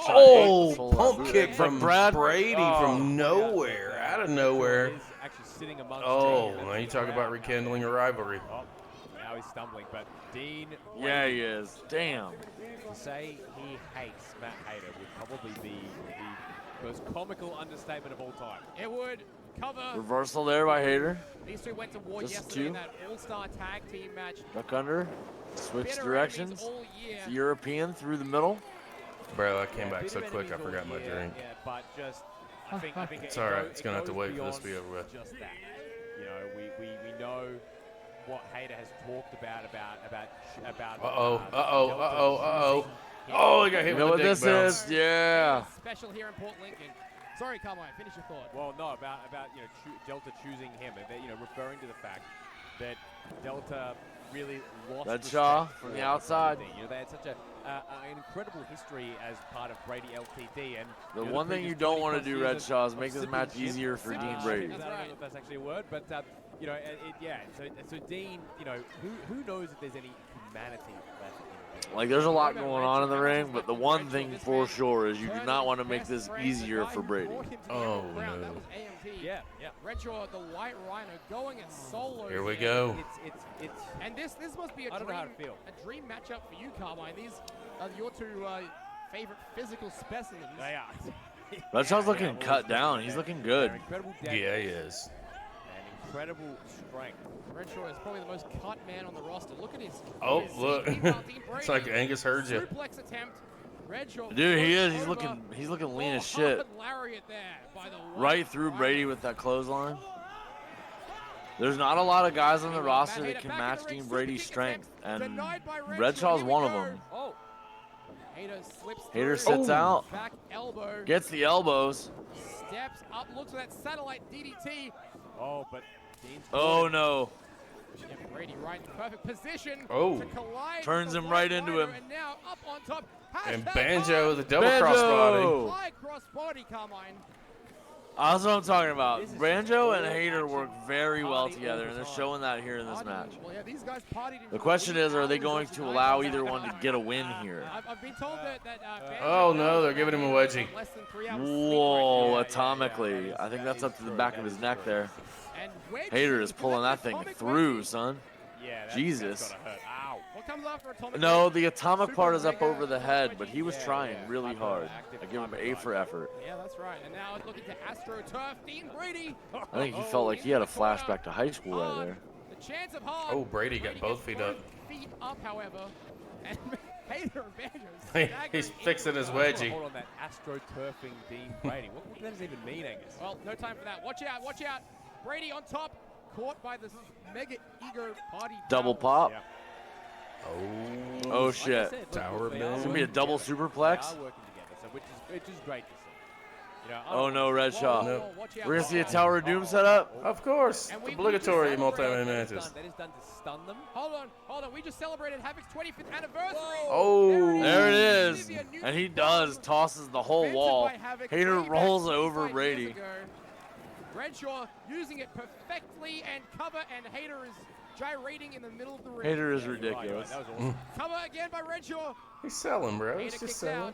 Oh, pump kick from Brad- Brady from nowhere, out of nowhere. Is actually sitting amongst Oh, Dean. now you talk about rekindling a rivalry. Oh, now he's stumbling, but Dean, Yeah, he is. Damn. to say he hates Matt Hayter would probably be the most comical understatement of all time. It would cover. Reversal there by Hayter. These two went to war Just yesterday in two. that all-star tag team match. Duck under. Switch Bitter directions. enemies all year. European through the middle. Bro, I came Yeah, back bit so of quick I enemies forgot all my year, drink. Yeah, but just I think It's it all right. goes- It's gonna have to goes wait for this to be beyond over with. Just that, you know, we know what Hayter has talked about. Uh-oh. Oh, he got hit You know with what a dick this bounce. is? Yeah. Special here in Port Lincoln. Sorry, Carmine. Finish your thought. Well, no, about Delta choosing him, and referring to the fact that Delta really lost Redshaw respect from for the outside. LTD. They had such an incredible history as part of Brady LTD, and The you know, one thing previous you don't 20+ want to do, years Redshaw, is of make this match sibling easier for Dean ship. Brady. I don't know if that's actually a word, but So Dean, who knows if there's any humanity left in him. Like, there's a lot going on in the ring, but the one thing for sure is you do not want to make this easier for Brady. Oh, That no. was AMT. Yeah. Redshaw, the White Rhino, going it solo. Here we here. go. It's And this must be a I don't know how to dream, feel. a dream matchup for you, Carmine. These are your two favorite physical specimens. they are. Redshaw's looking cut down. He's looking good. They're incredible depth Yeah, he is. and incredible strength. Redshaw is probably the most cut man on the roster. Look at his. Oh, his look. Dean It's like Brady. Angus heard you. Suplex attempt. Redshaw. Dude, he is. flips over. He's looking lean as Oh, shit. hard lariat there by the White Right through Rhino. Brady with that clothesline. There's not a lot of guys on the roster that can match Dean Brady's strength, and Redshaw's one of them. Oh. Hayter slips Hayter through. sits out, Back elbow. gets the elbows. Steps up, looks for that satellite DDT. Oh, but Dean's Oh no. Yeah, Brady right in perfect position Oh. to collide. Turns with the him right White into Rhino, him. And now up on top. And Hashtag Banjo hard. with a double crossbody. Banjo! High crossbody, Carmine. That's what I'm talking This about. is Banjo and all Hayter work action. very well Party together, all and the they're time. showing that here in this match. Well, yeah, these guys partied The into question is, are they hours going of to night. allow either one to get a win here? I've been told that Banjo Oh, no, knows they're giving him a that wedgie. less than 3 hours sleep Whoa, right now. atomically. I think that's up to the back of his neck there. And wedgie, Hayter is pulling that the thing atomic through, wedgie. son. Yeah, Jesus. That's gotta hurt. Ow. What comes after atomic No, wedgie? the atomic Super part is up mega over the atomic head, wedgie. but he was Yeah, trying yeah. really hard. Hyperactive I give him an A hyperdrive. for effort. Yeah, that's right. And now it's looking to AstroTurf, Dean Brady. I think he felt like he had a flashback to high school right Hard. there. The chance of hard. Oh, Brady got both feet up. Feet up, however. And Hayter and Banjo He's staggering fixing his into wedgie. Hold on that astroturfing Dean Brady. What does that even mean, Angus? Well, no time for that. Watch out, watch out. Brady on top, caught by this mega ego party. Double powers. pop. Yeah. Oh, Like I shit. said, look, Tower they bend. are It's gonna be a working double together. superplex? They are working together, so which is great to see. You know, Oh, no, Whoa, Redshaw. Nope. whoa, watch out, We're going to see a watch out. Tower of Doom set up? Of course. And we Obligatory just multi-man celebrated matches. That is done to stun them. Hold on. We just celebrated Havoc's 25th anniversary. Oh. There it is. Olivia And he Newton-John, does. Tosses the whole invented wall. by Havoc Hayter way back rolls 25 over years Brady. ago. Redshaw using it perfectly and cover, and Hayter is gyrating in the middle of the ring. Hayter is You're right, you're right. ridiculous. That was awesome. Cover again by Redshaw. He's selling, bro. He's Hayter just kicks out. selling.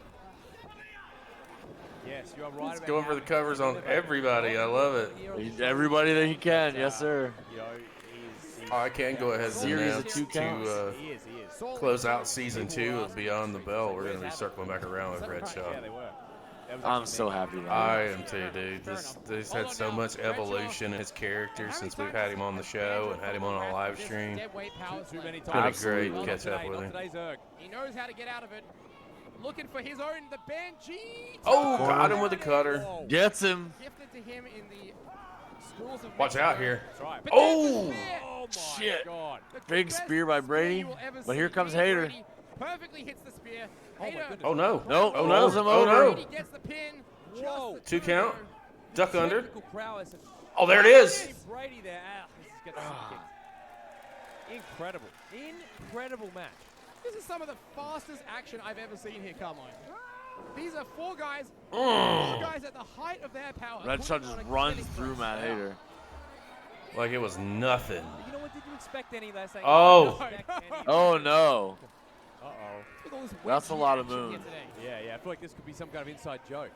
Yes, you are right. He's about going for the how covers on innovative everybody. I love it. here on the show. Everybody that he can. But, Yes, sir. You know, he's I can go ahead and Series of announce 2 counts. to he is. close out season 2 of Beyond the Bell. We're going to be circling back around with Yeah, Redshaw. they were. That was I'm actually so neat. happy now. I am too, dude. This had so much evolution in his character since we've had him on the show and had him on a live stream. Dead weight power Too many slam. Been a times. great Absolutely. catch up Today, with not him. today's Erg. He knows how to get out of it. Looking for his own, the Banjo. Oh, got him with the cutter. Whoa. Gets him. Gifted to him in the schools of Watch Mexico. out here. That's right. But there's the Oh! spear. Oh my Shit. God. The Big best spear by Brady, you will ever but here see. comes Dean Hayter. Brady perfectly hits the spear. Oh my Hayter goodness. Oh, no. Nope. Oh, no. Rolls him Oh, over. no. Brady gets the pin. Just Whoa. the 2 count. turnover. Duck under. Technical prowess and Oh, there it is. Brady there. Ah, this is getting kicked. Incredible. Incredible match. This is some of the fastest action I've ever seen here. Come on. These are four guys at the height of their power. Redshaw putting on just a runs clinic through press. Matt Hayter. Like it was nothing. You know what? Did you expect any last night? Oh. Did you expect any- Oh, no. Uh-oh. With all this That's a wedgie lot of action here moves. today. Yeah, I feel like this could be some kind of inside joke.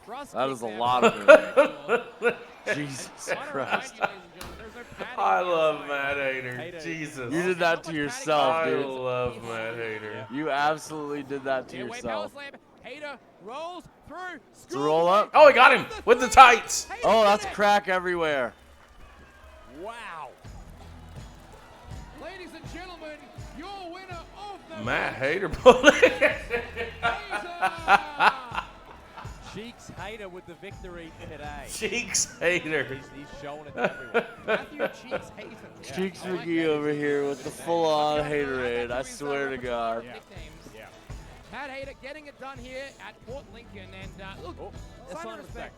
Trust That kick is a there lot from of Redshaw. Jesus I wanna remind Christ. you, ladies and gentlemen, there's no padding I on the love outside. Matt Hayter. Hayter. Jesus. You did that to yourself, I dude. love Matt Hayter. You absolutely did that to Dead weight power yourself. slam. Hayter rolls through. To roll up. Oh, he got him with the tights. Hayter Oh, did that's it. crack everywhere. Wow. Ladies and gentlemen, your winner of the Matt match, Hayter. Hayter. Cheeks Hayter with the victory today. Cheeks Hayter. He's showing it to everyone. Matthew Cheeks Hayter. Cheeks I like McGee that. over here with the full-on Haterade. I swear to God. Nicknames. Yeah. Matt Hayter getting it done here at Port Lincoln, and look, Oh, sign sign of of respect.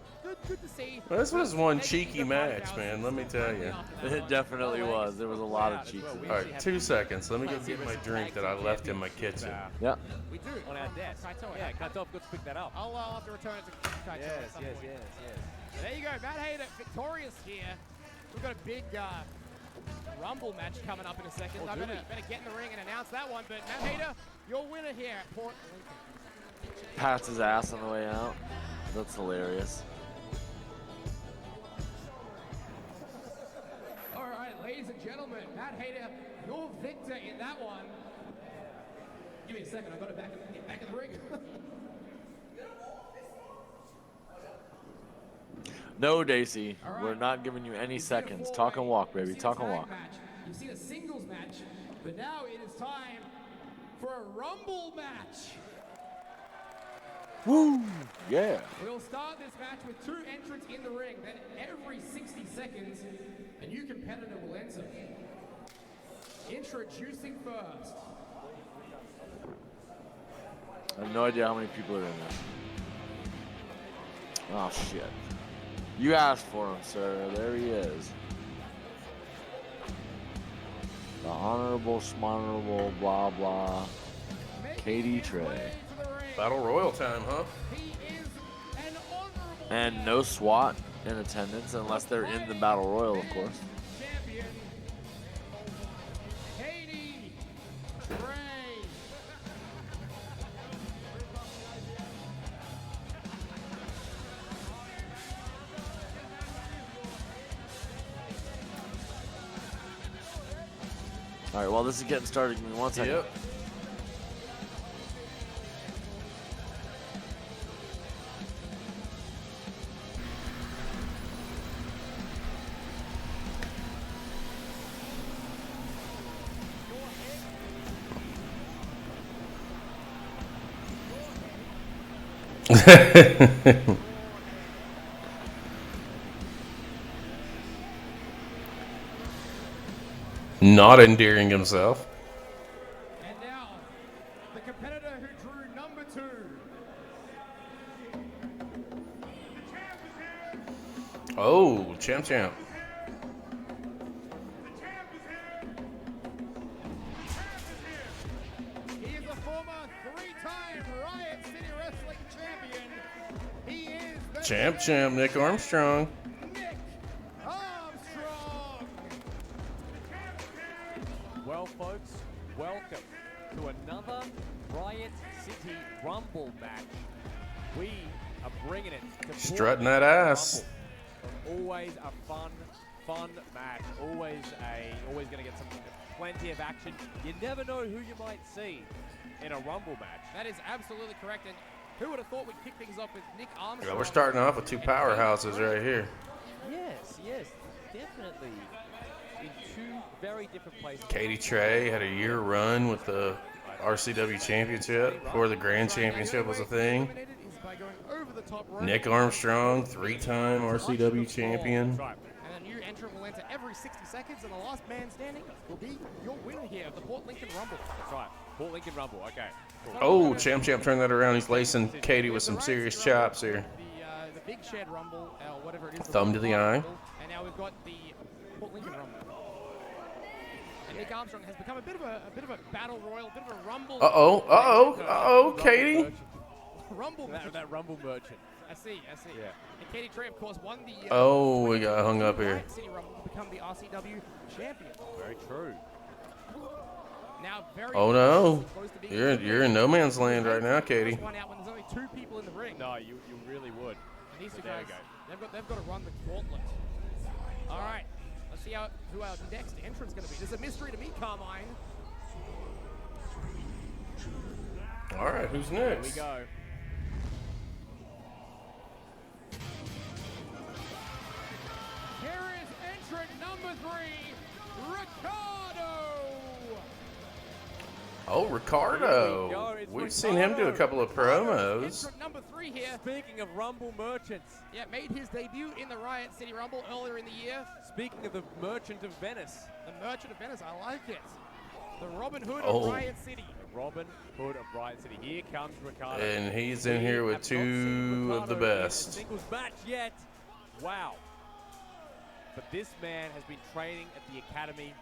Good to see. Well, this was one Making cheeky the party match, house man. Let me tell you. after that It one. definitely Well, was. There was a lot of cheeks in All there. right, 2 seconds. Let me go get my drink that I left in my kitchen. Yep. We do. On our desk. Kaitoa. Yeah, Kaitoa got to pick that up. I'll have to return it to Kaitoa at some point. There you go, Matt Hayter victorious here. We've got a big Rumble match coming up in a second. Oh, I do better we? get in the ring and announce that one. But Matt Hayter, your winner here at Port Lincoln. Pats his ass on the way out. That's hilarious. All right, ladies and gentlemen, Matt Hayter, your victor in that one. Give me a second, I've got to get back in the ring. No, Daisy. All right. We're not giving you any You've seen a seconds. Talk and four-way, walk, baby. you've seen a Talk and tag walk. match, you've seen a singles match, but now it is time for a Rumble match. Woo! Yeah. We'll start this match with 2 entrants in the ring. Then every 60 seconds, a new competitor will enter. Introducing first. I have no idea how many people are in there. Oh, shit. You asked for him, sir. There he is. The Honorable Schmonorable blah blah. Making Katie his Trey. way to the ring. Battle Royal time, huh? He is an honorable And man. no SWAT in attendance, unless they're in the Battle Royal, of course. Champion, Katie Trey. All right, well, this is getting started. Give me 1 second. Yep. Not endearing himself. And now, the competitor who drew number 2. Oh, champ. He is a former 3-time Riot City Wrestling champion. He is the Champ, Nick Armstrong. Nick Armstrong. Well, folks, welcome to another Riot City Rumble match. We are bringing it to Strutting that ass. Rumble. Always a fun match. Always going to get plenty of action. You never know who you might see in a Rumble match. That is absolutely correct. And who would have thought we'd kick things off with Nick Armstrong? Yeah, we're starting off with two powerhouses right here. Yes, definitely. In two very different places. Katie Trey had a year run with the RCW Championship before the Grand Championship was a thing. Nick Armstrong, 3-time RCW champion. And a new entrant will enter every 60 seconds, and the last man standing will be your winner here of the Port Lincoln Rumble. That's right. Port Lincoln Rumble. Okay. Cool. Oh, Champ turned that around. He's lacing Katie with some serious chops here. The Big Shed Rumble, whatever it is. Thumb to the eye. And now we've got the Port Lincoln Rumble. And Nick Armstrong has become a bit of a battle royal, a bit of a rumble. Uh-oh, Katie. Rumble that Rumble merchant. I see. Yeah. And Katie Trey, of course, won the. We got hung up here. Riot City Rumble to become the RCW champion. Very true. Now, very. Oh no, close to being you're in no man's land right now, Katie. One out when there's only 2 people in the ring. No, you really would. And these two There guys, we they've got to run the gauntlet. All right, let's see who our next entrant's going to be. There's a mystery to me, Carmine. All right, who's Here we next? go. Here is entrant number 3, Ricardo. Oh, Here we Ricardo. go, it's We've seen him do a couple of promos. Entrant number 3 here. Speaking of Rumble merchants, Yeah, made his debut in the Riot City Rumble earlier in the year. speaking of the Merchant of Venice, The Merchant of Venice, I like it. The Robin Hood Oh. of Riot City. the Robin Hood of Riot City. Here comes Ricardo. And he's in here with We have not seen 2 of the Ricardo in a best. singles match yet. Wow. But this man has been training at the academy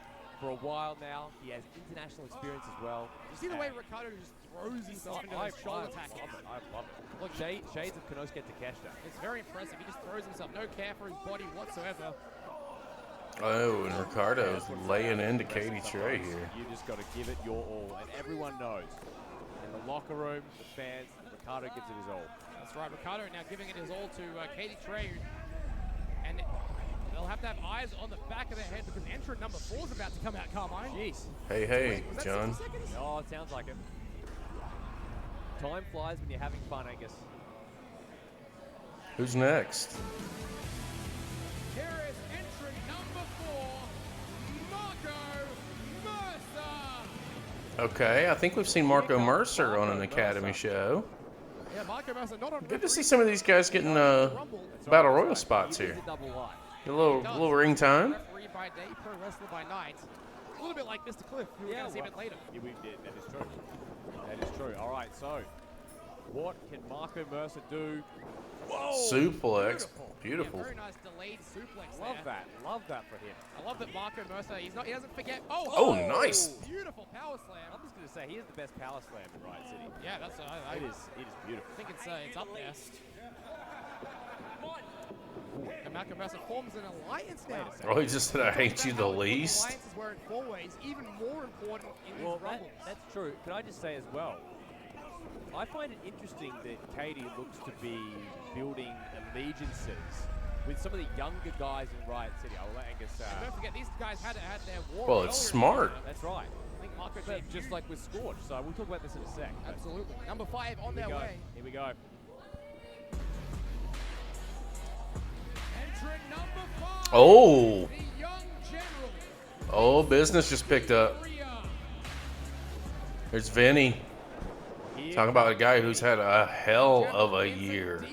for a while now. He has international experience as well. You see the way Ricardo just throws himself into I those shoulder love tackles? it. I love it. Look, shades of Konosuke Takeshita. It's very impressive. He just throws himself, no care for his body whatsoever. Oh, and Ricardo's laying into Katie Trey here. You just got to give it your all, and everyone knows. In the locker room, the fans, Ricardo gives it his all. That's right, Ricardo now giving it his all to Katie Trey. And they'll have to have eyes on the back of their head because entrant number 4 is about to come out, Carmine. Jeez. Hey, Was that John. 60 seconds? Oh, it sounds like it. Time flies when you're having fun, Angus. Who's next? Here is entrant number 4, Marco Mercer. Okay, I think we've seen Marco Mercer on an Academy show. Yeah, Marco Mercer not on Good to see some of these guys getting Battle Royal spots here. A little ring time. Referee by day, pro wrestler by night. A little bit like Mr. Cliff, who we're going to see a bit later. Yeah, we did. That is true. That is true. All right, so what can Marco Mercer do? Whoa! Suplex. Beautiful. Yeah, very nice delayed suplex Love there. that. Love that for him. I love that Marco Mercer, he doesn't forget. Oh, nice. Beautiful power slam. I'm just going to say he is the best power slam in Riot City. Yeah, that's It is beautiful. I think it's up there. forward. And Malcolm Basso forms an alliance now. Oh, he just said, I hate you the least. Alliances were in 4 ways, even more important in these Well, rumbles. that's true. Can I just say as well, I find it interesting that Katie looks to be building allegiances with some of the younger guys in Riot City. I'll let Angus... And don't forget, these guys had their war. Well, earlier it's in the smart. year. That's right. I think Marco But debuted. just like with Scorch, so we'll talk about this in a sec. but Absolutely. Number 5 on Here their we go. way. Here we go. Entrant number 5. Oh. The young general. Oh, business just picked up. Maria. There's Vinny. Talking about a guy who's had a hell of a year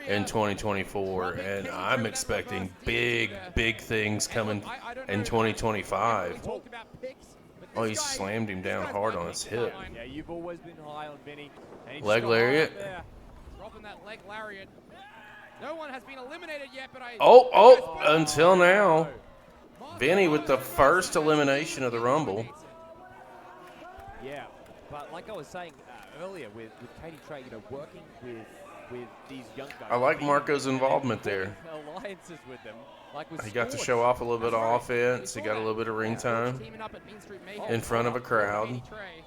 in 2024, and I'm expecting big things coming in 2025. Talk about picks, but Oh, he this guy- slammed him down this guy's hard my on his pick hip. line. Yeah, you've always been high on Vinny. and he just Leg got high lariat. up there. Dropping that leg lariat. No one has been eliminated yet, but I... Oh, until now. Vinny with the first elimination of the Rumble. Yeah, but like I was saying earlier with Katie Trey, you know, working with these young guys. I like being- Marco's involvement building there. Alliances with them, like with He got to Scorch. show off a little bit of That's right. offense. We He saw got a that. little bit of ring time Teaming up at Mean Street Mayhem. in front of a crowd. Katie Trey.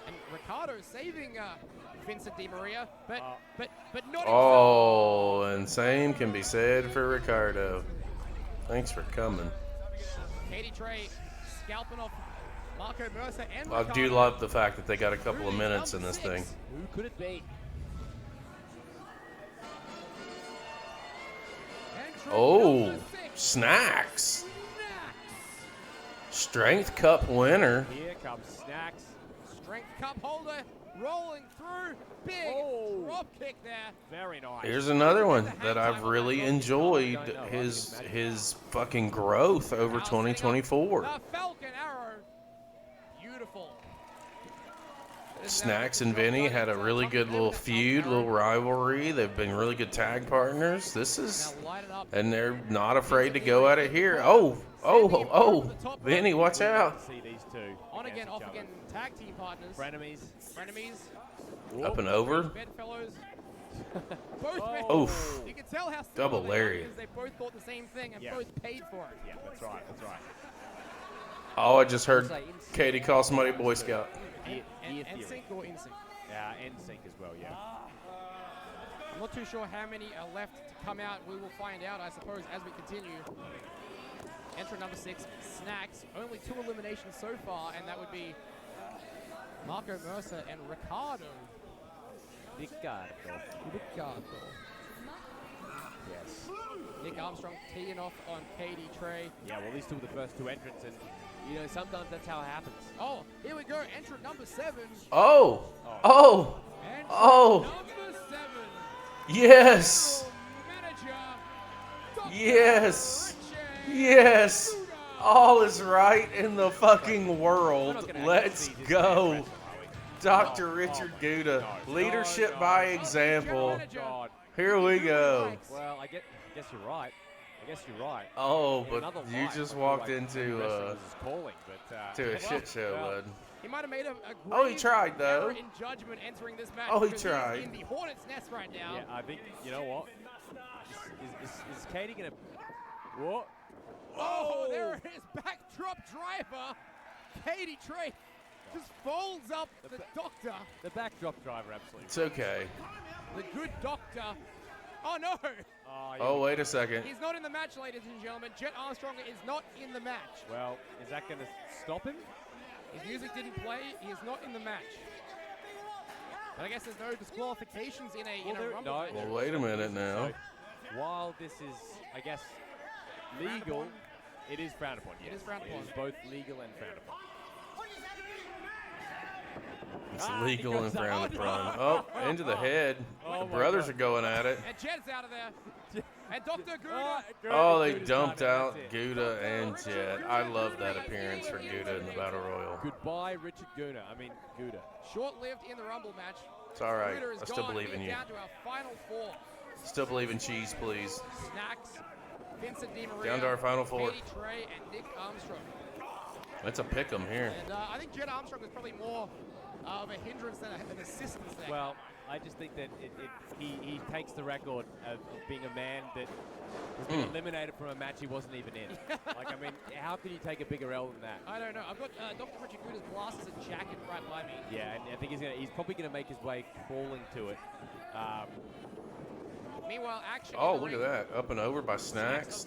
And Ricardo saving Vincent Di Maria, but not Oh, and same can be said for Ricardo. Thanks for coming. himself. Katie Trey scalping off Marco Mercer and I Ricardo. do love the fact that they got a couple of minutes in this thing. Who could it be? Entrant Oh, number 6, Snacks. Snacks. Strength Cup winner. Here comes Snacks. Strength cup holder rolling through. Big Oh. drop kick there. Very nice. Here's another one that I've really enjoyed his fucking growth over Now setting up 2024. The Falcon Arrow. Beautiful. Snacks and Vinny had a really good little feud, little rivalry. They've been really good tag partners. This is, Now light it up. and they're not afraid to go at it here. Oh, Vinny, watch out. See these two. On again, against off each other. again. Tag team partners. Frenemies. Frenemies. Up and over. Bedfellows. Both men. Oof. You can tell how similar Double they are lariat. because they both thought the same thing and Yeah. both paid for it. Yeah, that's right. That's right. Oh, I just heard Katie call somebody Boy Scout. Gear And theory. sync or in sync. Yeah, and sync as well. Yeah. I'm not too sure how many are left to come out. We will find out, I suppose, as we continue. Entrant number 6, Snacks. Only 2 eliminations so far, and that would be Marco Mercer and Ricardo. Ricardo. Yes. Nick Armstrong teeing off on Katie Trey. Yeah. Well, these two were the first two entrants, and you know sometimes that's how it happens. Oh, here we go. Entrant number 7. Oh, Entrant Oh. number 7. yes, Manager. Dr. yes, Richard yes. Gouda. All is right in the fucking We're not world. gonna actually Let's see this go. man wrestle, are Dr. No, Richard oh my Gouda. God. Leadership No, by no. example. we? God. Here we go. Well, I guess you're right. Oh, In but another you life, just I feel walked like into wrestling was his calling, but to a shit show, well, bud. He might have made a Oh, he grave tried, though. error in judgment entering this match. Oh, he because is tried. in the Hornet's Nest right now. Yeah, I think you know what. Is Katie gonna? What? Oh, there it is. Backdrop driver. Katie Trey just folds up the doctor. The backdrop driver, absolutely. It's okay. The good doctor. Oh, no. Oh, yeah. Oh, wait a second. He's not in the match, ladies and gentlemen. Jett Armstrong is not in the match. Well, is that gonna stop him? His music didn't play. He is not in the match. But I guess there's no disqualifications in a there- Rumble no, match. Well, wait a minute now. So, while this is, I guess, legal, it is frowned upon. It Yes. is frowned upon. It is both legal and frowned upon. It's Ah, legal he and goes up. frowned Oh, upon. no. Oh, into the head. Oh, The my brothers God. are going at it. And Jett's out of there. And Dr. Gouda. Oh, they Gouda's dumped done it, out that's it. Gouda and Jett. I love that appearance for Gouda in the Battle Royal. Goodbye, Richard Gouda. I mean, Gouda. Short-lived in the Rumble match. It's all right. Gouda is I still gone. believe in We're you. down to our final 4. Still believe in cheese, please. Snacks, Vincent Di Maria, Down to our final 4. Katie Trey, and Nick Armstrong. That's a pick 'em here. And I think Jett Armstrong is probably more of a hindrance than an assistance there. Well, I just think that he takes the record of being a man that has been eliminated from a match he wasn't even in. Like, I mean, how can you take a bigger L than that? I don't know. I've got Dr. Richard Guda's glasses and jacket right by me. Yeah, and I think he's probably going to make his way crawling to it. Meanwhile, action. Oh, look at that. Up and over by Snacks.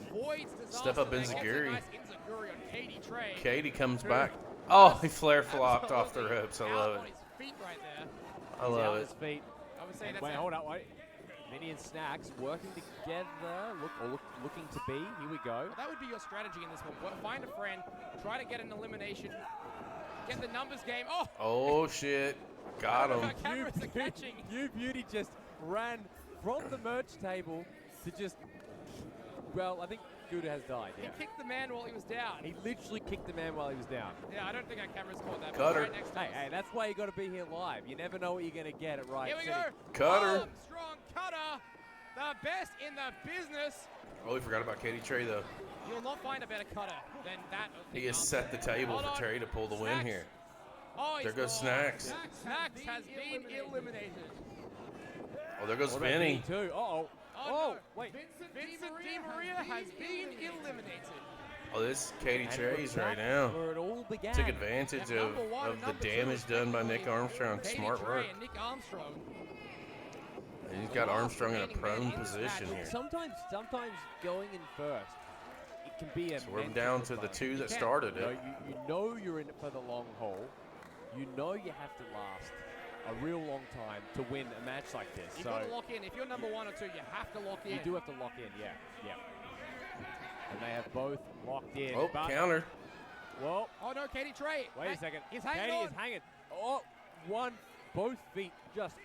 Step up Enziguri. Nice Enziguri on Katie Trey. Katie comes back. Oh, he flare flopped off the ropes. I love On it. his feet right there. I love it. His feet. I would say And that's wait, hold up, wait. Vinny and Snacks working together, looking to be. Here we go. Well, that would be your strategy in this one. Find a friend, try to get an elimination, get the numbers game. Oh! Oh, shit. Got him. Cameras are catching. You Beauty just ran from the merch table to just, well, I think Gouda has died, yeah. He kicked the man while he was down. He literally kicked the man while he was down. Yeah, I don't think our cameras caught that. Cutter. Right next to us. Hey, that's why you got to be here live. You never know what you're going to get at Riot Here we City. go. Cutter. Armstrong cutter. The best in the business. Oh, we forgot about Katie Trey, though. You'll not find a better cutter than that. He has set the table for Trey to pull the win Snacks. here. Oh, There he's goes gone. Snacks. Snacks has been eliminated. Oh, there goes What about Vinny. Vinny too? Uh-oh. Oh, Oh, wait. Vincent DiMaria has been eliminated. Oh, this is Katie And Trey's that's right now. where it all began. Took advantage Yeah, of number one and the number two, damage done by Nick respectively. Armstrong. Katie Smart Trey work. and Nick Armstrong. And he's got Armstrong in a prone position here. Sometimes going in first, it can be a So we're mental down to the advantage. two that can. started You know, it. you know you're in it for the long haul. You know you have to last a real long time to win a match like this. You've So got to lock in. If you're number one or two, you have to lock in. you do have to lock in, yeah. And they have both locked in. Oh, but, counter. well, Oh no, Katie Trey. wait a second. He's hanging Katie on. is hanging. Oh, both feet just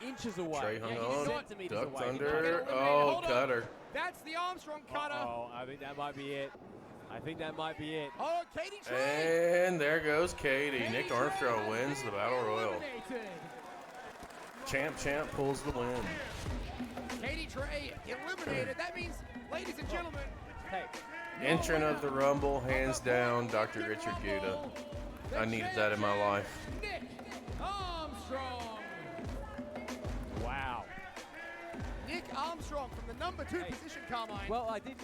inches away. Trey hung Yeah, you on. do not- Centimeters Ducked away. under. eliminated. Oh, Hold on. cutter. That's the Armstrong cutter. Oh, I think that might be it. Oh, Katie Trey. And there goes Katie. Katie Nick Trey Armstrong has wins the been Battle Royal. eliminated. Champ pulls the win. Katie Trey eliminated. That means, ladies and gentlemen, Hey, Entrant of the Rumble, hands down, Dr. Richard Gouda. I needed that in my life. Nick Armstrong. wow. Nick Armstrong from the number 2 Hey. position, Carmine. Well, I did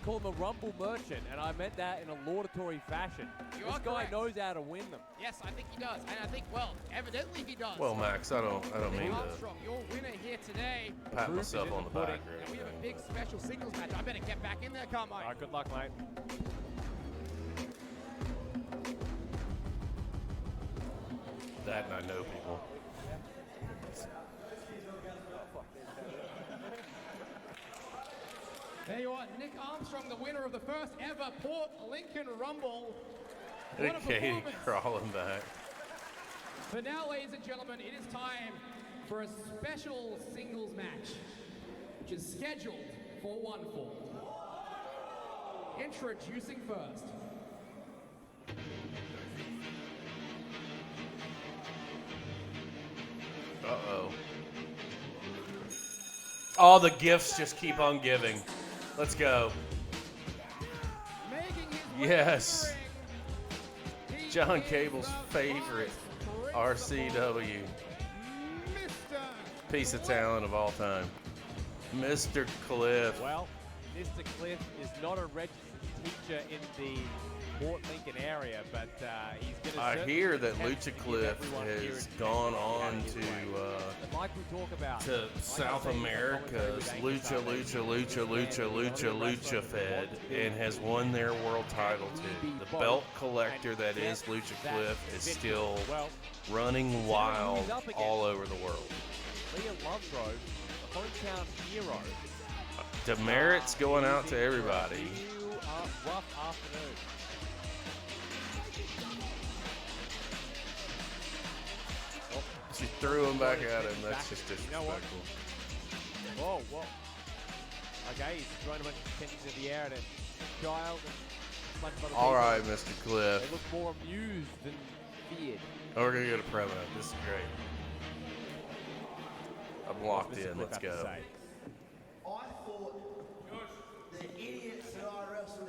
call him a Rumble merchant, and I meant that in a laudatory fashion. You This are guy correct. knows how to win them. Yes, I think he does. And I think, well, evidently he does. Well, Max, I don't Nick mean to Armstrong, your winner here today. pat Proof is myself in on the the back pudding. or And we have a anything. big special singles match. I better get back in there, Carmine. All right, good luck, mate. That and I know people. There you are, Nick Armstrong, the winner of the first ever Port Lincoln Rumble. Look What a at Katie performance. crawling back. But now, ladies and gentlemen, it is time for a special singles match, which is scheduled for one fall. Introducing first. Uh-oh. All the gifts just keep on giving. Let's go. Making his way Yes. to the ring, he John is Cable's the favorite Vice RCW. Mr. Piece of talent of all time. Mr. Cliff. Well, Mr. Cliff is not a registered teacher in the Port Lincoln area, but he's going to. I hear that attempt to Lucha give Cliff everyone here has in gone Texas on his to way. Like we talk about to like I South say, America's Lucha Fed and has won their world title too. The belt collector that is Lucha Cliff is still running wild all over the world. Leah Lovegrove, the hometown hero. Demerits going out to everybody. Rough afternoon. She threw him back at him. That's just You know what? disrespectful. Whoa. Okay, he's throwing a bunch of attention to the air at a child and a bunch of other All people. right, Mr. They Cliff. look more amused than feared. Oh, we're gonna get a promo. This is great. I'm locked What's Mr. in. Cliff Let's have to go. say?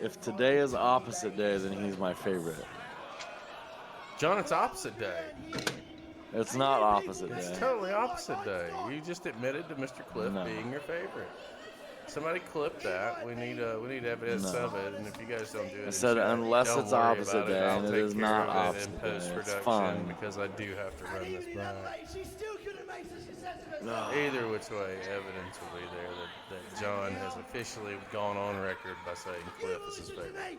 If today is opposite day, then he's my favorite. John, it's opposite day. It's not opposite It's day. totally opposite day. You just admitted to Mr. Cliff being your favorite. Somebody clip that. We need evidence of it, and if you guys don't do it, I said unless don't it's worry opposite about day, I'll and it take is care not of it in opposite day. It's post-production fine. because I do have to run this back. Either which way, evidence will be there that John has officially gone on record by saying Cliff is his favorite.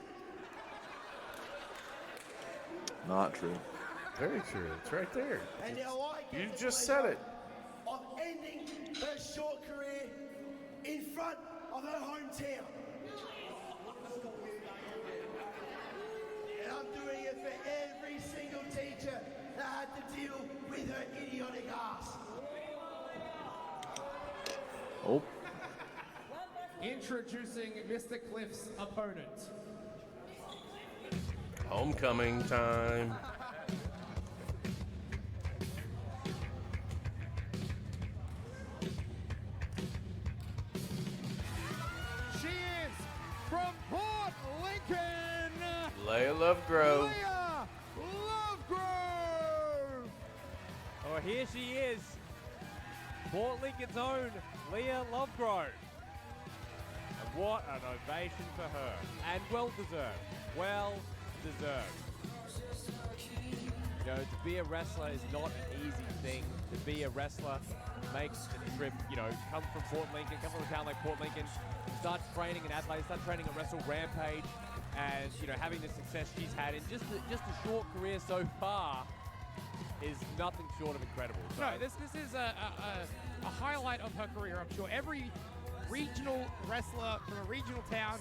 Not true. Very true. It's right there. You just said it. Of ending her short career in front of her hometown. And I'm doing it for every single teacher that had to deal with her idiotic ass. Oh. Introducing Mr. Cliff's opponent. Homecoming time. She is from Port Lincoln. Leah Lovegrove. Leah Lovegrove. Oh, here she is. Port Lincoln's own Leah Lovegrove. And what an ovation for her. And well deserved. Well deserved. You know, to be a wrestler is not an easy thing. To be a wrestler makes the trip, come from Port Lincoln, come from a town like Port Lincoln, start training in Adelaide, start training at WrestleRanam, and, having the success she's had in just a short career so far is nothing short of incredible. So. No, this is a highlight of her career, I'm sure. Every regional wrestler from a regional town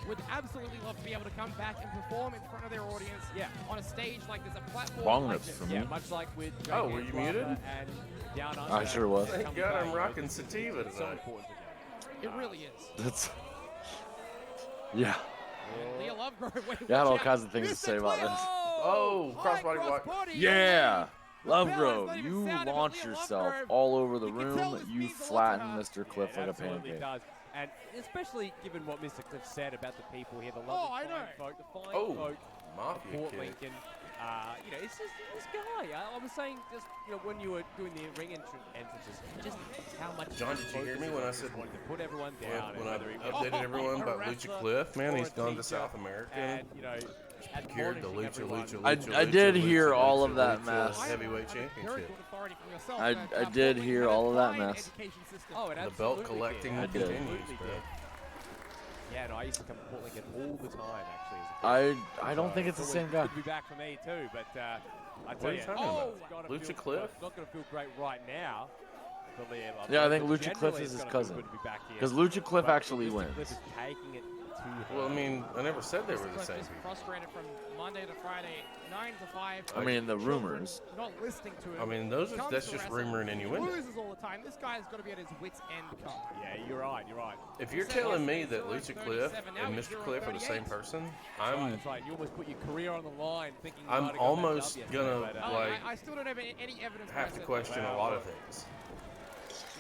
would absolutely love to be able to come back and perform in front of their audience on a stage like this, a platform Wrong like lips this. for me. Yeah, much like with Oh, were you muted? And Downunder. I sure was. Thank God I'm rocking sativa So tonight. important to It really is. That's. Yeah. Leah Lovegrove, wait, You had all watch out. kinds of things to say about this. Oh, crossbody block. Yeah. Bella's Lovegrove, not even you sounded, but launch Leah yourself Lovegrove, all over the you can tell room. this You means a lot to flatten her. Mr. Cliff Yeah, like a absolutely pancake. does. And especially given what Mr. Cliff said about the people here, the Oh, lovely I fine know. folk, the fine Oh, folk Mafia Port kid. Lincoln. It's just this guy. I was saying just, when you were doing the ring entrances, just how much. John, did you hear me when I said wanted to put everyone down? when I and whether he was updated everyone a about wrestler Lucha Cliff? Man, or he's a gone to teacher, South America. And Secured the admonishing everyone. I did hear all of that mess. Heavyweight Very championship. good authority from yourself, I but, did Portland hear had a all of that fine mess. education system. Oh, it The absolutely belt collecting did. continues, Absolutely bro. did. Yeah, no, I used to come to Port Lincoln all the time, actually. As a kid. I don't think it's the always same guy. good to be back for me too, but I What tell are you you, talking about? it's gotta Lucha feel- Cliff? It's not going to feel great right now. For Leah Lovegrove, Yeah, I think but Lucha Cliff generally is it's his gonna feel cousin. good to be back here. Because Lucha Cliff But actually Mr. wins. Cliff is taking it to her. Well, I mean, I never said they were the Cliff same is people. frustrated from Monday to Friday, 9 to 5. I mean, the Children rumors. Not listening to him. I mean, Comes that's to just wrestle, rumor and innuendo. Loses all the time. This guy's got to be at his wit's end. Come. Yeah, you're right. If you're He said telling me yesterday, that 0 Lucha Cliff 37, now and he's Mr. Cliff are the 0 same 38. person, That's right. You almost put your career on the line, thinking. you I'm might have got that almost dub gonna, yesterday, but, like, I still don't have any evidence. have to that- question a lot of things.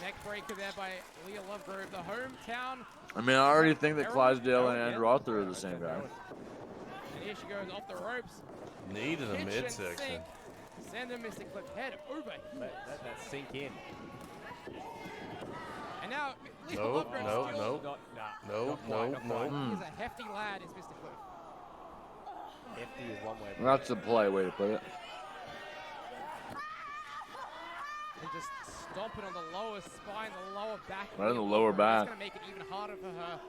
Neck breaker there by Leah Lovegrove, the hometown. I mean, I already think that Clydesdale and Andrew Arthur are the same guy. And here she goes off the ropes. Knee to the Kitchen midsection. sink. Send him, Mr. Cliff, head over. Let that sink in. And now, Leah No, Lovegrove no, still no. Not quite. He is a hefty lad, is Mr. Cliff. Hefty is one way. That's a polite way to put it. And just stomping on the lower spine, the lower back. of Right in the Leah lower Lovegrove. back. That's going to make it even harder for her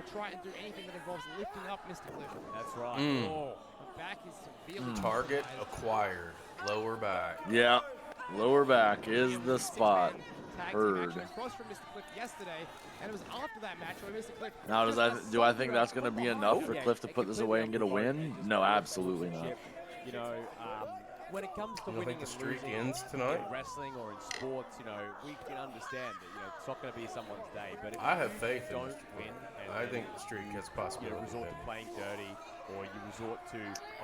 to try and do anything that involves lifting up Mr. Cliff. That's right. Mm. Her back is severely Target compromised. acquired. Lower back. Yeah, lower back is the spot. Tag team Heard. action across from Mr. Cliff yesterday, and it was after that match where Mr. Cliff. Now, do I think that's going to be enough for Yeah, Cliff to put this away and get a win? No, absolutely not. You know, when it comes to You don't winning think the and streak losing ends in tonight? wrestling or in sports, we can understand that it's not going to be someone's day. But if I have you faith in don't Mr. win, and I then think the streak has possibility. resort to playing dirty, or you resort to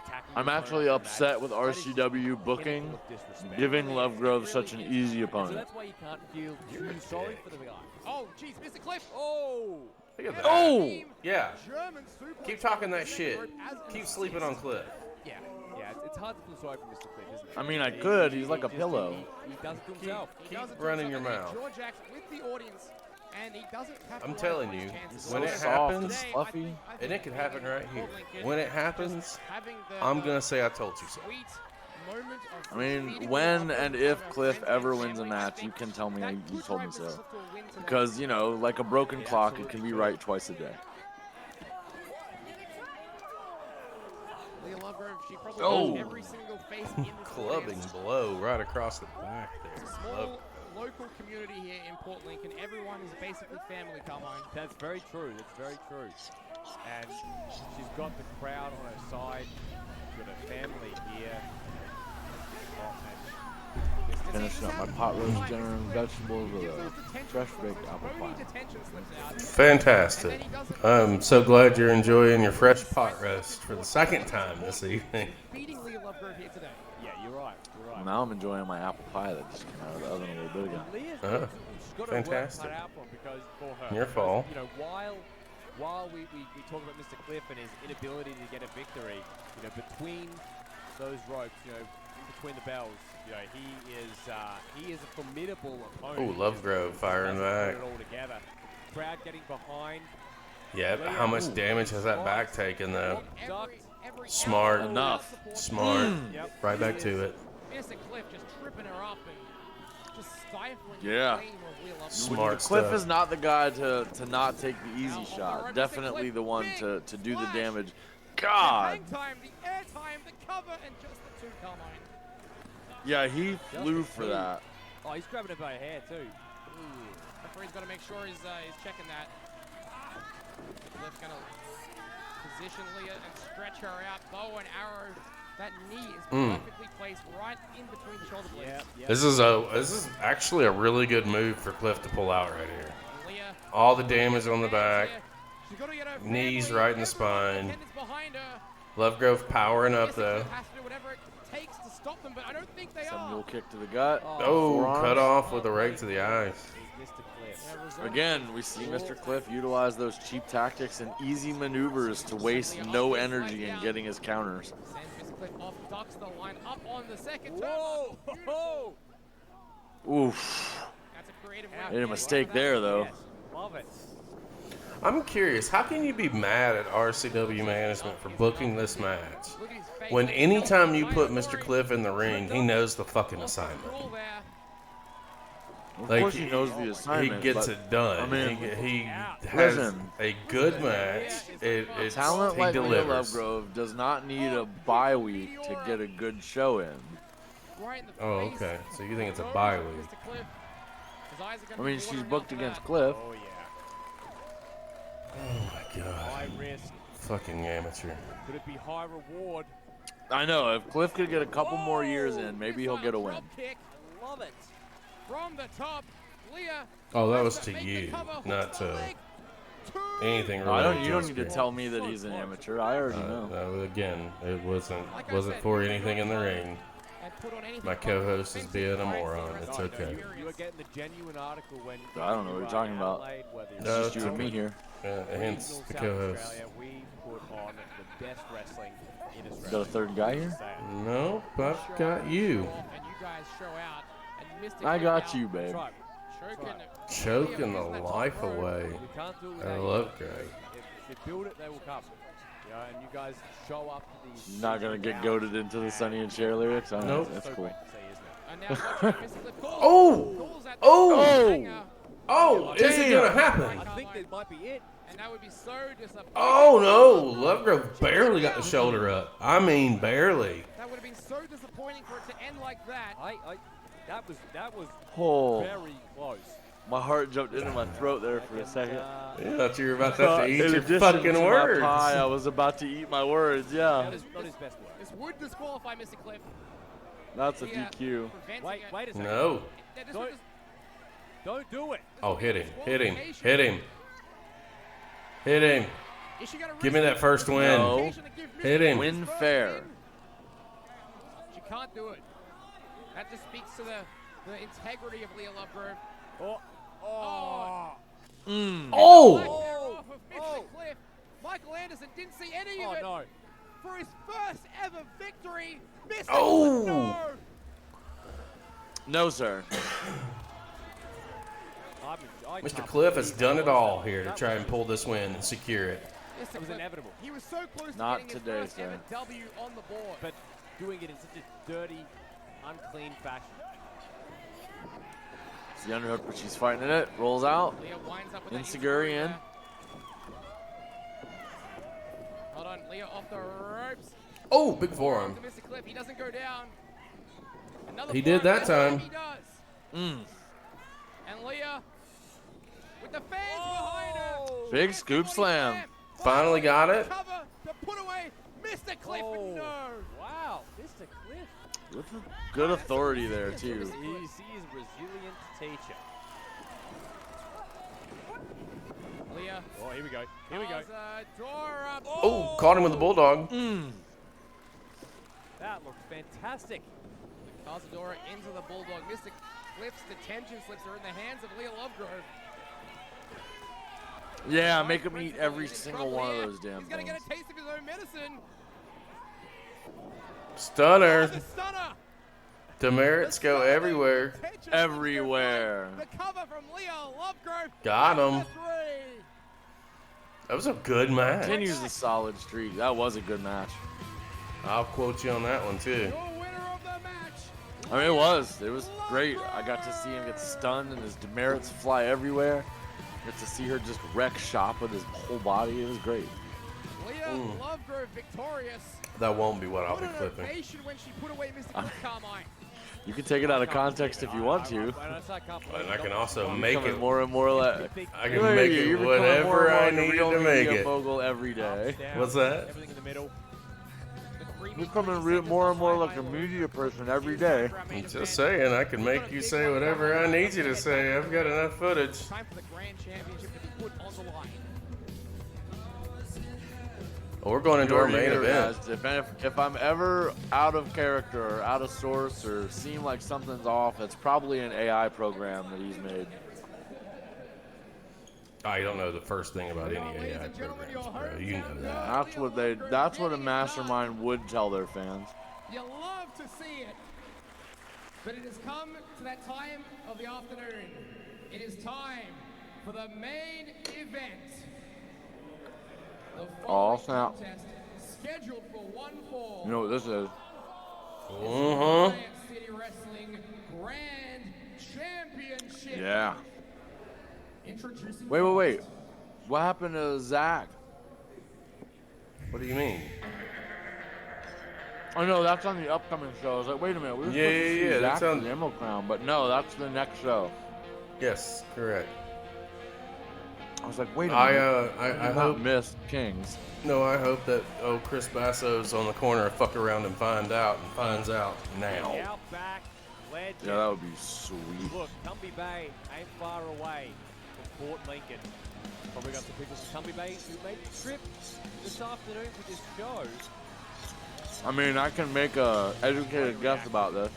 attacking. I'm your actually opponent in the upset match, with that is just RCW a booking, pinnacle of disrespect. giving Lovegrove such an easy So opponent. that's why you can't feel too sorry for the guy. Oh, jeez, Mr. Cliff. Oh! Look at that. Oh! Yeah. German suplex Keep talking that from the shit. rope as an Keep sleeping on assist. Cliff. Yeah, it's It's hard to feel sorry for Mr. Cliff, isn't it? I mean, I could. He's like a just- pillow. He does it to himself. Keep running your mouth. George acts with the audience, and he doesn't have to I'm worry telling about his you, chances. when it So soft and happens, Today, fluffy. I think and it could happen right here. Lincoln When it just happens, having I'm going to say I told you so. sweet moment of I mean, meeting when with and Lovegrove if and Cliff friends ever and wins a family, I match, you think can tell me that you could told me drive so. Mr. Cliff to a win today. Because, you know, like a broken It clock, it can absolutely be could. right twice a day. Leah Lovegrove, she probably Oh. knows every single face in this Clubbing audience. blow right across the back there. Small local community here in Port Lincoln. Everyone is basically family, Carmine. That's very true. That's very true. And she's got the crowd on her side. She's got her family here. Oh, and Finishing up my pot roast dinner and vegetables with a fresh baked apple pie. Fantastic. I'm so glad you're enjoying your fresh pot roast for the second time this evening. Beating Leah Lovegrove here today. yeah, you're right. You're right. Now I'm enjoying my apple pie that just came out of the oven a little bit ago. Leah's she's got fantastic. her work cut out for her. Your Because, fault. You know, while we talk about Mr. Cliff and his inability to get a victory, you know, between those ropes, you know, in between the bells, you know, he is a formidable opponent. Ooh, Lovegrove firing back. Put it all together. Crowd getting behind. Yep. How much damage has that back taken though? Every Smart. Enough. Smart. Yep. Right back to it. Mr. Cliff just tripping her up and just stifling Yeah. the flame of Leah Lovegrove. Smart Cliff stuff. is not the guy to not take the easy shot. Definitely the one to do the damage. God. The hang time, the air time, the cover, and just the two, Carmine. Yeah, he flew for that. Oh, he's grabbing her by her hair too. Referee's got to make sure he's checking that. Cliff's going to position Leah and stretch her out. Bow and arrow. That knee is perfectly placed right in between the shoulder blades. Yeah. This is actually a really good move for Cliff to pull out right here. Leah, All the damage on the back. she's got to get her Knees family, right in the everyone, spine. attendants behind her. Lovegrove powering up Mr. though. Cliff has to do whatever it takes to stop them, but I don't think they Some mule are. kick to the gut. Oh, Forearms. cut off with a rake to the eyes. Mr. Cliff. Yeah, result- Again, we see Mr. Cliff utilize those cheap tactics and easy maneuvers to waste no energy in getting his counters. Sends Mr. Cliff off, ducks the line up on the second Whoa! turn. Ho! Oof. That's a creative Made a way. mistake there, though. Yes, love it. I'm curious, how can you be mad at RCW management for booking this match Look at his face. when anytime you put Mr. Cliff in the ring, he knows the fucking assignment? Control there. Of Like, course he knows the assignment. He gets but it done. I mean, he has listen. a good match. talent he like Leah delivers. Lovegrove does not need a bye week to get a good show in. Right in the Oh, face. okay. So you think it's a bye week? Mr. Cliff. His eyes are I gonna mean, be she's watering booked up for against that. Cliff. Oh, yeah. Oh my god. High risk. Fucking amateur. Could it be high reward? I know. If Cliff could get a couple more years in, maybe he'll Missile get a win. drop kick. Love it. From the top, Leah. Oh, that was tries to make the you, cover, hooks not the to leg. Two. anything No, related. you don't to need to the tell me that he's an amateur. I already know. No, again, it wasn't Like I wasn't said, for you anything in the ring. And put on anything My but co-host is offensive being a lines moron. for the It's rest of the okay. experience. You are getting the genuine article when I don't know what you're talking about. Adelaide, whether It's No, just you and me here. Hence regional the South co-host. Australia, we put on the best wrestling in Australia. Got a third guy here? Say it. Nope, I've got you. And you guys show out. And Mr. I Cliff got out, you, babe. That's right. Choking. Choking the life away. You can't do it I without love you. Greg. If they build it, they will come. You know, and you guys show up to these. Not gonna get goaded into the Sonny and Cher lyrics. I don't know. Nope. That's So cool. great to see, isn't it? And now watching Mr. Cliff calls. Oh! Calls at the Oh! hanger. Oh, is it gonna happen? I think that might be it. And that would be so disappointing. Oh no! Lovegrove barely got the shoulder up. I mean, barely. That would have been so disappointing for it to end like that. That was Oh, very close. my heart jumped into my throat there for a second. I thought you were about to have to eat In your addition fucking to my words. pie, I was about to eat my words. Yeah, Not his best work. This would disqualify Mr. Cliff. that's a Yeah, DQ. preventing Wait it. a second. No. Yeah, this Don't- would dis- Don't do it. Oh, hit him! Hit him! Hit him! Hit him! Is she gonna Give me risk that first win. No. it? To give Mr. Hit him. Win first fair. win? She can't do it. That just speaks to the integrity of Leah Lovegrove. Oh. Oh. Mm. Oh! Black arrow off of Mr. Cliff. Michael Anderson didn't see any Oh of it. no. for his first ever victory. Mr. Oh! No! No, sir. Mr. Cliff has done it all here to try and pull this win and secure it. It was inevitable. He was so close Not to getting today, his first sir. ever W on the board. But doing it in such a dirty, unclean fashion. It's the underhook, but she's fighting it. Rolls out. Leah winds up with that Insiguri in. there. Hold on, Leah off the ropes. Oh, big forearm. To Mr. Cliff, he doesn't go down. Another He did forearm. that time. He does. Mm. And Leah with the fans behind her. Big scoop slam. Finally got it. Cover to put away Mr. Cliff. Oh. No. Wow, Mr. Cliff. With good authority there, too. He is a resilient teacher. Leah. Oh, here we go. Here we go. Door up. Oh, caught him with the bulldog. That looked fantastic. Cazadora into the Bulldog. Mr. Cliff's detention slips are in the hands of Leah Lovegrove. Yeah, make him eat every single one of those damn He's going to things. get a taste of his own medicine. Stunner. The stunner. Demerits go everywhere. Detention Everywhere. The cover from Leah Lovegrove. Got him. Number 3. That was a good match. Continues the solid streak. That was a good match. I'll quote you on that one, too. Your winner of the match. I mean, it was great. I got to see him get stunned and his demerits fly everywhere. Get to see her just wreck shop with his whole body. It was great. Leah Lovegrove victorious. That won't be what I'll What be an clipping. ovation when she put away Mr. Cliff Carmine. You can take it out of context if you want to. And I can also make Becoming it. more and more like. I can make it whatever I need to make it. Mogul every day. What's that? Everything in the middle. You're becoming more and more like a media person every day. I'm just saying, I can make you say whatever I need you to say. I've got enough footage. Time for the grand championship to be put on the line. Well, we're going into our main event. If I'm ever out of character or out of source or seem like something's off, it's probably an AI program that he's made. I don't know the first thing about any AI programs, bro. You know that. That's what a mastermind would tell their fans. You love to see it. But it has come to that time of the afternoon. It is time for the main event. The Oh, following snap. contest scheduled for one fall. You know what this is? Riot City Wrestling Grand Championship. Yeah. Introducing Wait. What happened to Zach? What do you mean? Oh no, that's on the upcoming show. I was like, wait a minute, we were supposed to see Yeah, Zach that's on for the Emerald Crown, but no, that's the next show. Yes, correct. I was like, wait a minute. I I hope. missed Kings. No, I hope that Chris Basso's on the corner, fuck around and finds out now. Outback legend. Yeah, that would be sweet. Look, Cumbie Bay ain't far away from Fort Lincoln. Probably got some people from Cumbie Bay who made the trip this afternoon for this show. I mean, I can make a educated guess about this,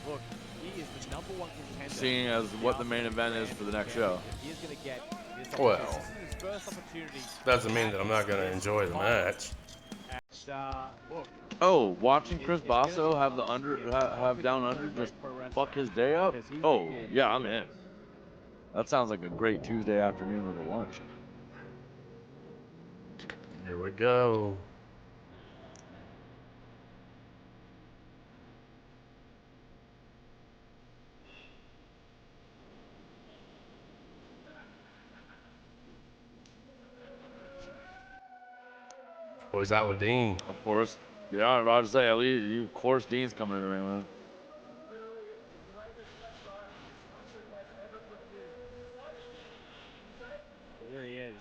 Look, he is the #1 contender. seeing as what the main event is for the next show. He is going to get this Well. opportunity. This is his first opportunity. Doesn't mean that I'm not going to enjoy the match. And, look, Oh, watching Chris Basso have the have down under just fuck his day up. Oh, yeah, I'm in. That sounds like a great Tuesday afternoon with a lunch. Here we go. What was that with Dean? Of course. Yeah, I was about to say, at least, of course, Dean's coming in the ring, man. here he is.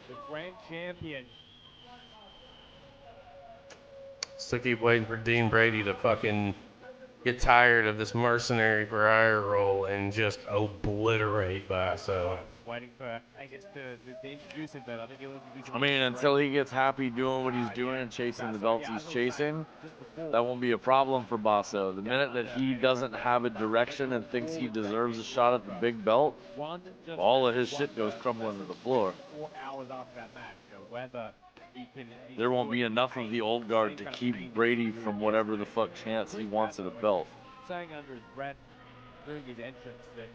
The grand champion. Still keep waiting for Dean Brady to fucking get tired of this mercenary for hire role and just obliterate Basso. Waiting for, I guess, to introduce him, but I think he'll introduce him. I mean, until he gets happy doing what he's doing and chasing the belts he's chasing, that won't be a problem for Basso. The minute that he doesn't have a direction and thinks he deserves a shot at the big belt, all of his shit goes crumbling to the floor. 4 hours after that match, whether there won't be enough of the old guard to keep Brady from whatever the fuck chance he wants at a belt. Saying under his breath during his entrance that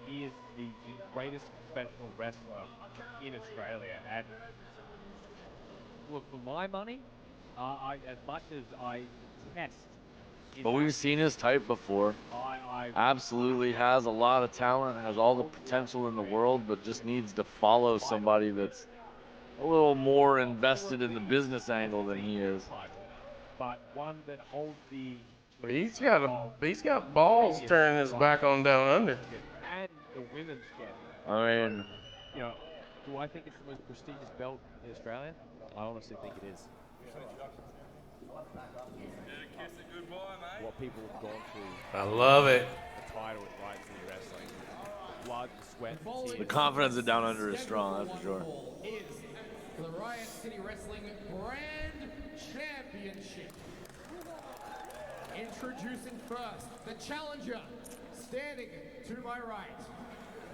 he is the greatest professional wrestler in Australia. And look, for my money, as much as I test. But we've seen his type before. Absolutely has a lot of talent, has all the potential in the world, but just needs to follow somebody that's a little more invested in the business angle than he is. But one that holds the He's got balls turning his back on Down Under. and the women's get. I mean, You know, do I think it's the most prestigious belt in Australia? I honestly think it is. What people have gone through. I love it. The title at Riot City Wrestling. Blood, sweat, tears. the confidence of Down Under is strong, that's for sure. Is for the Riot City Wrestling Grand Championship. Introducing first, the challenger, standing to my right,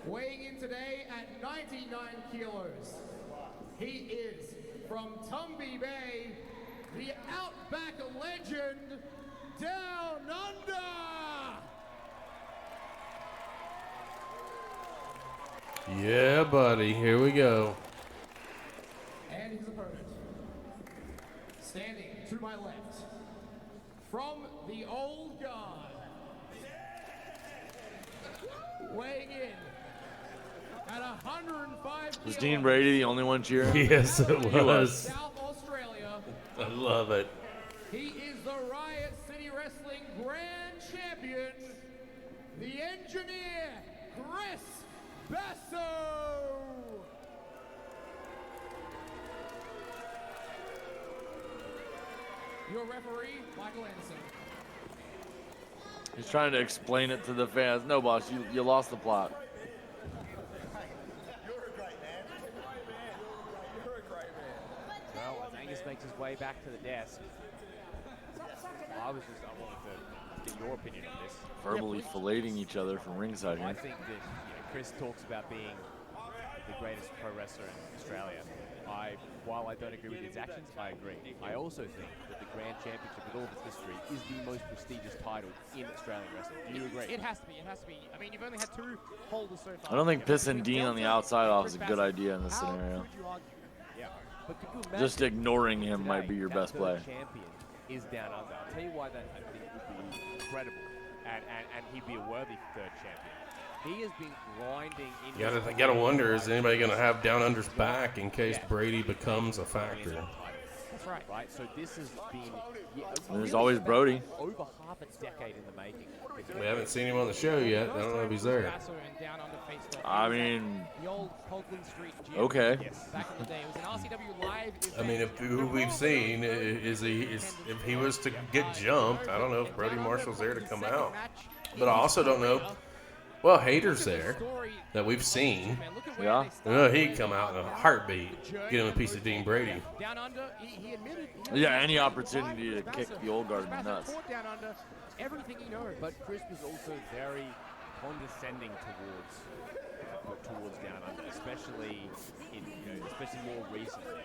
weighing in today at 99 kilos. He is from Tumby Bay, the Outback legend, Downunder! Yeah, buddy. Here we go. And his opponent, standing to my left, from the old guard, weighing in at 105 Was Dean Brady the only one cheering? Yes, it was. South Australia. I love it. He is the Riot City Wrestling Grand Champion, the engineer, Chris Basso. Your referee, Michael Anderson. He's trying to explain it to the fans. No, boss, you lost the plot. Well, as Angus makes his way back to the desk, I wanted to get your opinion on this. Verbally filleting each other from ringside I here. think that Chris talks about being the greatest pro wrestler in Australia. While I don't agree with his actions, I agree. I also think that the Grand Championship, with all of its history, is the most prestigious title in Australian wrestling. Do you agree? It has to be. It has to be. I mean, you've only had two holders so far. I don't think pissing Dean on the outside off is a good idea in this How scenario. could you argue? Yeah. But could you imagine Just ignoring him might be your that best play. third champion is down under. I'll tell you why that I think would be incredible, and he'd be a worthy third champion. He has been grinding in. You gotta wonder, is anybody gonna have Down Under's back in case Brady becomes a factor? That's right. Right, so this has been. There's always Brody. Over half a decade in the making. We haven't seen him on the show yet. I don't know if he's there. Basso and Down Under faced off. I mean, The old Coghlan Street gym. okay. Yes. Back in the day, it was an RCW live event. I mean, if who we've seen is if he was to get jumped, I don't know if Brody Marshall's there to come out. But I also don't know. Well, Hayter's there that we've seen. Yeah. He'd come out in a heartbeat, get him a piece of Dean Brady. Down Under, he admitted. Yeah, any opportunity to kick the old guard in the nuts. Down Under, everything he knows. But Chris was also very condescending towards Down Under, especially more recently.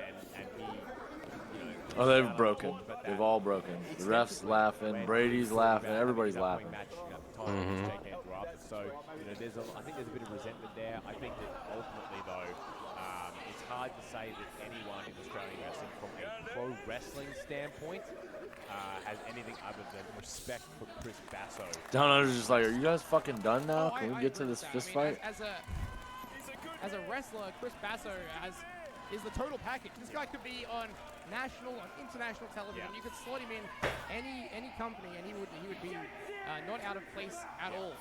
And he. Oh, they've broken. They've all broken. The ref's laughing. Brady's laughing. Everybody's laughing. So, I think there's a bit of resentment there. I think that ultimately, though, it's hard to say that anyone in Australian wrestling, from a pro wrestling standpoint, has anything other than respect for Chris Basso. Down Under's just like, are you guys fucking done now? Can we get to this fist fight? As a wrestler, Chris Basso is the total package. This guy could be on national, on international television. Yeah. You could slot him in any company, and he would be not out of place at all.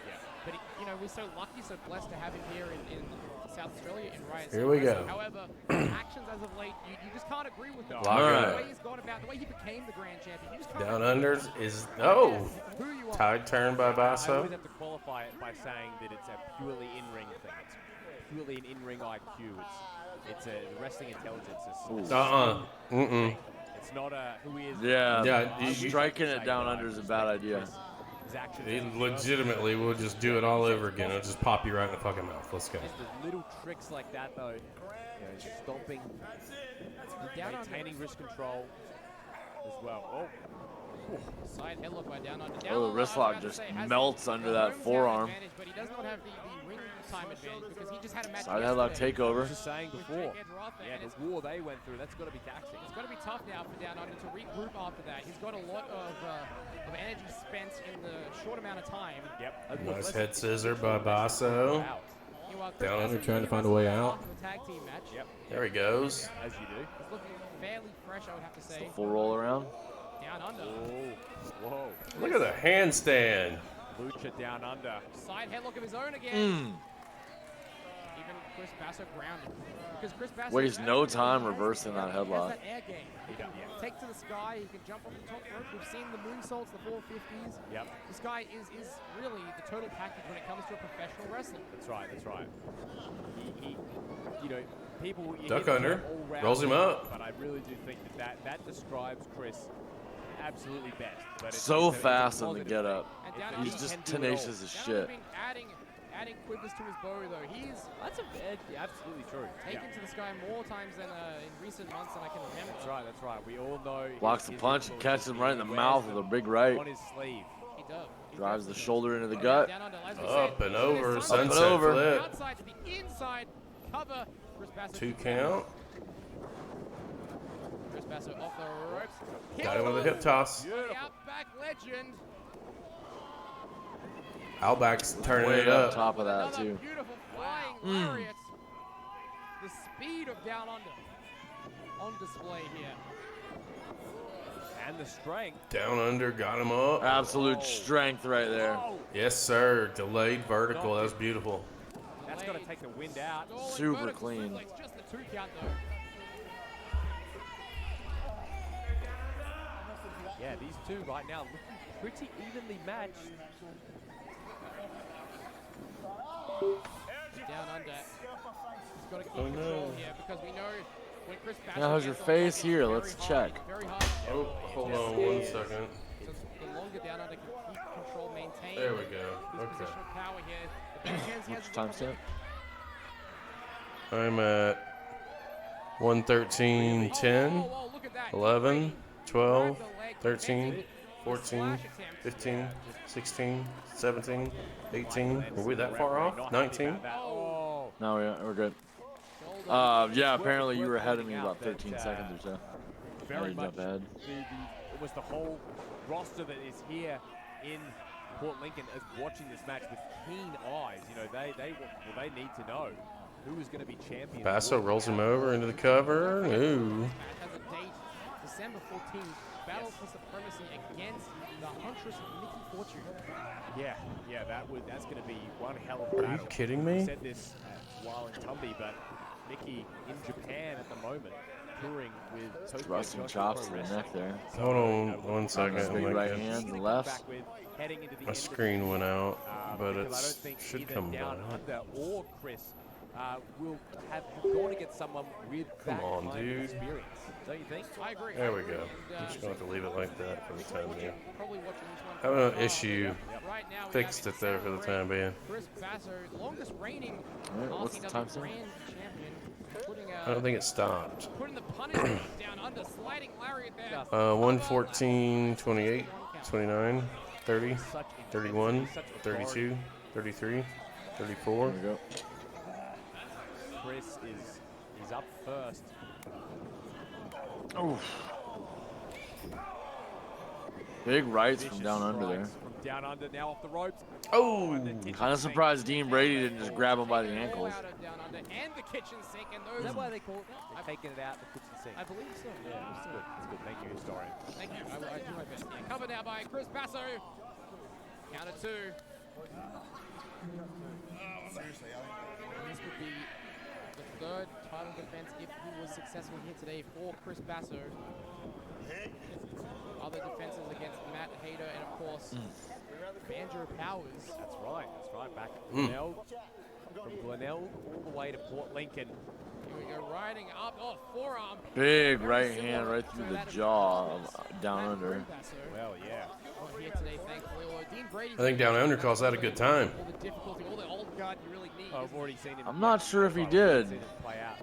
Yeah. But we're so lucky, so blessed to have him here in South Australia in Riot City Here we Wrestling. go. However, actions as of late, you just can't agree with them. Lock it The up. way he's gone about, the way he became the grand champion, you just can't Down agree Under's with is who you are. tide turn by I Basso. always have to qualify it by saying that it's a purely in-ring thing. It's purely an in-ring IQ. It's a wrestling intelligence. It's not a who he is. Yeah, striking it Down Under is a bad idea. His actions. He legitimately will just do it all over again. It'll just pop you right in the fucking mouth. Let's go. Just the little tricks like that, though. know, stomping, maintaining wrist control as well. Oh. Side headlock by Downunder. Oh, the wrist lock just melts under that forearm. But he does not have the ring time advantage because he just had a match Side headlock takeover. I was just saying before. Yeah, the war they went through, that's got to be taxing. It's got to be tough now for Downunder to regroup after that. He's got a lot of energy spent in the short amount of time. Yep. Nice head scissor by Basso. Downunder trying to find a way out. Tag team match. Yep. There he goes. As you do. He's looking fairly fresh, I would have to say. Full roll around. Downunder. Oh. Whoa. Look at the handstand. Lucha down under. Side headlock of his own again. Even Chris Basso grounded. Because Chris Basso Wastes no time reversing that He has headlock. that air game. He can take to the sky. He can jump off the top rope. We've seen the moonsaults, the 450s. Yep. This guy is really the total package when it comes to a professional wrestler. That's right. That's right. He you know, people. You Duck hear the under. term all-round, Rolls him up. But I really do think that describes Chris absolutely best. But So it's fast on the positive get thing. up. And Downunder He's can just do it all. tenacious as Downunder shit. been adding quivers to his bow though. He's That's absolutely true. taken to the sky more times than in recent months than I can remember. That's right. That's right. We all know. Blocks the his punch, influence. catches him right in the He wears mouth with them a big right. on his sleeve. He does. He Drives the does. shoulder into the gut. Downunder, as we Up said, and over. his Sunset over. flip. outside to the inside cover. Chris Basso 2 count. Chris Basso off the ropes. Got him with a hip toss. The Outback legend. Outback's turning Way it up up. top of that Another too. beautiful flying lariat. The speed of Down Under on display here. And the strength. Down under, got him up. Absolute strength right there. Oh, Yes, sir. Delayed vertical. That was beautiful. that's got to take the wind out. Stalling Super vertical clean. suplex, just the 2 count though. Yeah, these two right now looking pretty evenly matched. Down Under. He's got to keep control here because we know when Chris Basso Now, how's your gets on face top, here? it's Let's very check. hard, very hard. Oh, hold on 1 second. So the longer Down Under can keep control, maintain There we go. his Okay. positional power here. The backhands he has What's your timestamp? I'm at 113.10, Whoa, look at that. 11, 12, Grabbed the leg, 13, defended. 14, Slash attempt. 15, 16, 17, 18. Were we that far off? 19? Oh, No, we're good. Shoulder. Yeah, apparently you were ahead of me about 13 seconds or so. very you much jump ahead. almost the whole roster that is here in Port Lincoln is watching this match with keen eyes. You know, they need to know who is going to be champion. Basso rolls him over into the cover. Ooh. Match has a date, December 14th. Battle for supremacy against the Huntress Nikki Fortune. Yeah, that's going to be one hell of a Are battle. you kidding I me? said this while in Tumby, but Nikki in Japan at the moment, touring with Tokyo Thrusting Joshi chops Pro to the Wrestling. neck there. Hold on 1 second. Big I'm right like, hand, the Come left. back with heading into the my end of screen this, went out, but because I it don't think should either come Down back. Under or Chris will have gone to get someone with Come that on, kind dude. of experience. Don't you think? I agree. There we go. And, I'm just going to have to leave it like that for the time being. Probably watching this one. Having an from issue. afar. Right now we Fixed have it there for the December time being. Chris Basso, longest reigning Alright, what's the RCW timestamp? Grand Champion, putting I don't think it stopped. putting the punishment down under, sliding lariat there. 114, 28, 29, 30, Such 31, such 32, 33, 34. There we go. Chris is up first. Oof. Big rights from Vicious down under there. strikes From down under, now off the ropes. Oh! Kind of surprised Dean Brady didn't just grab him by the ankles. Out of down under and the kitchen sink and those. Is that why they call it? They're taking it out the kitchen sink. I believe so. Yeah, that's good. That's good. Thank you, historian. Thank you. I do my best. Yeah, covered now by Chris Basso. Count of 2. This would be the 3rd title defense if he was successful here today for Chris Basso. Other defenses against Matt Hayter and of course Banjo Powers. That's right. That's right. Back at Glenelg. From Glenelg all the way to Port Lincoln. Here we go, riding up. Oh, forearm. Big right hand right through the jaw of down under. Well, yeah. Not here today, thankfully. Although Dean Brady. I think Down Under calls that a good time. All the difficulty, all the old guard you really need. I've already seen him. I'm not sure if he did. Seen him play out.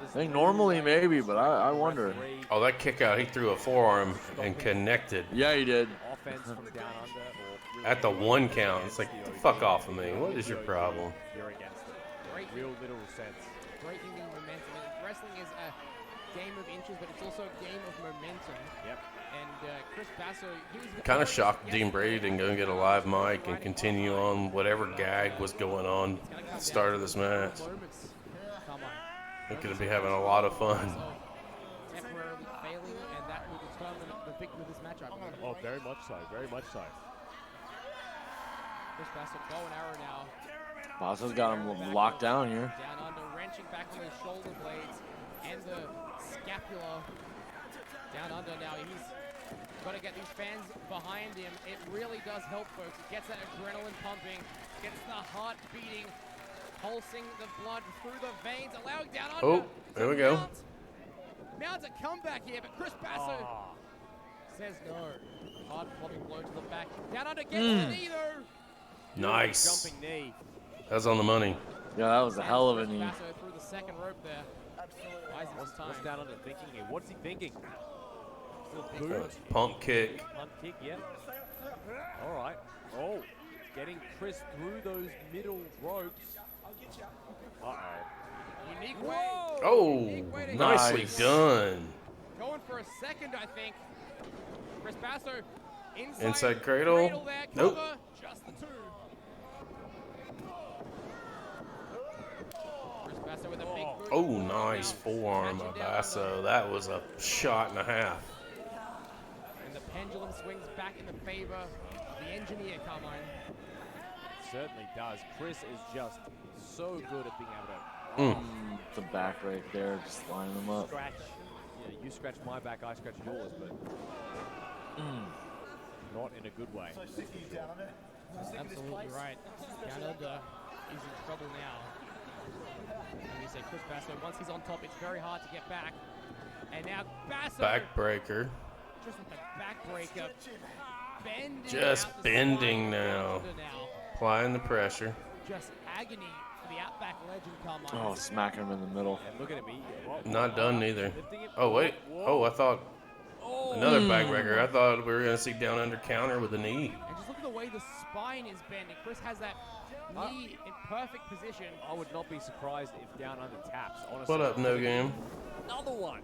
I think normally maybe, but I wonder. Oh, that kick out, he threw a forearm and connected Yeah, he did. Offense from down under. Or really at the going one against count. It's like, the get the OG. fuck off of me. What is your problem? You're against it. Real literal sense. Great in momentum. And wrestling is a game of inches, but it's also a game of momentum. Yep. And Chris Basso, he was Kind of shocked Dean Brady didn't go and get a live mic and continue on whatever gag was going on at the start of this match. moments. Come on. We could be having a lot of fun. Temporarily failing, and that will determine the victor of this match, I believe. Oh, very much so. Very much so. Chris Basso, bow and arrow now. Basso's got him locked down here. Down under, wrenching back on those shoulder blades and the scapula. Down under now, he's got to get these fans behind him. It really does help, folks. It gets that adrenaline pumping, gets the heart beating, pulsing the blood through the veins, allowing Down Under. Oh, there we go. Mount a comeback here, but Chris Basso says no. Hard flopping blow to the back. Down Under gets the knee though. Nice. Jumping knee. That was on the money. Yeah, that was a hell of a knee. Basso through the second rope there. What's Down Under thinking here? What's he thinking? Still boot. Pump kick. Pump kick, yeah. All right. Oh, getting Chris through those middle ropes. Uh-oh. Unique way. Oh, Unique way to nicely Nice. done. Going for a second, I think. Chris Basso Inside cradle. there, Nope. cover, just the two. Chris Basso with a big boot. Oh, nice forearm by Basso. That was a shot and a half. And the pendulum swings back in the favor of the engineer, Carmine. Certainly does. Chris is just so good at being able to The back right there, just lining them up. scratch. Yeah, you scratch my back, I scratch yours, but not in a good way. Absolutely right. Down Under is in trouble now. And you say Chris Basso, once he's on top, it's very hard to get back. And now Basso. Backbreaker. Just with the backbreaker. Bending Just out the bending spine of now. Down Under now. Applying the pressure. Just agony for the Outback legend, Carmine. Oh, smacking him in the middle. And look at him. Not done neither. Lifting him. Oh, wait. Whoa. Oh, I thought another backbreaker. I thought we were going to see Down Under counter with a knee. And just look at the way the spine is bending. Chris has that knee in perfect position. I would not be surprised if Down Under taps, honestly. What up, No Game? Another one.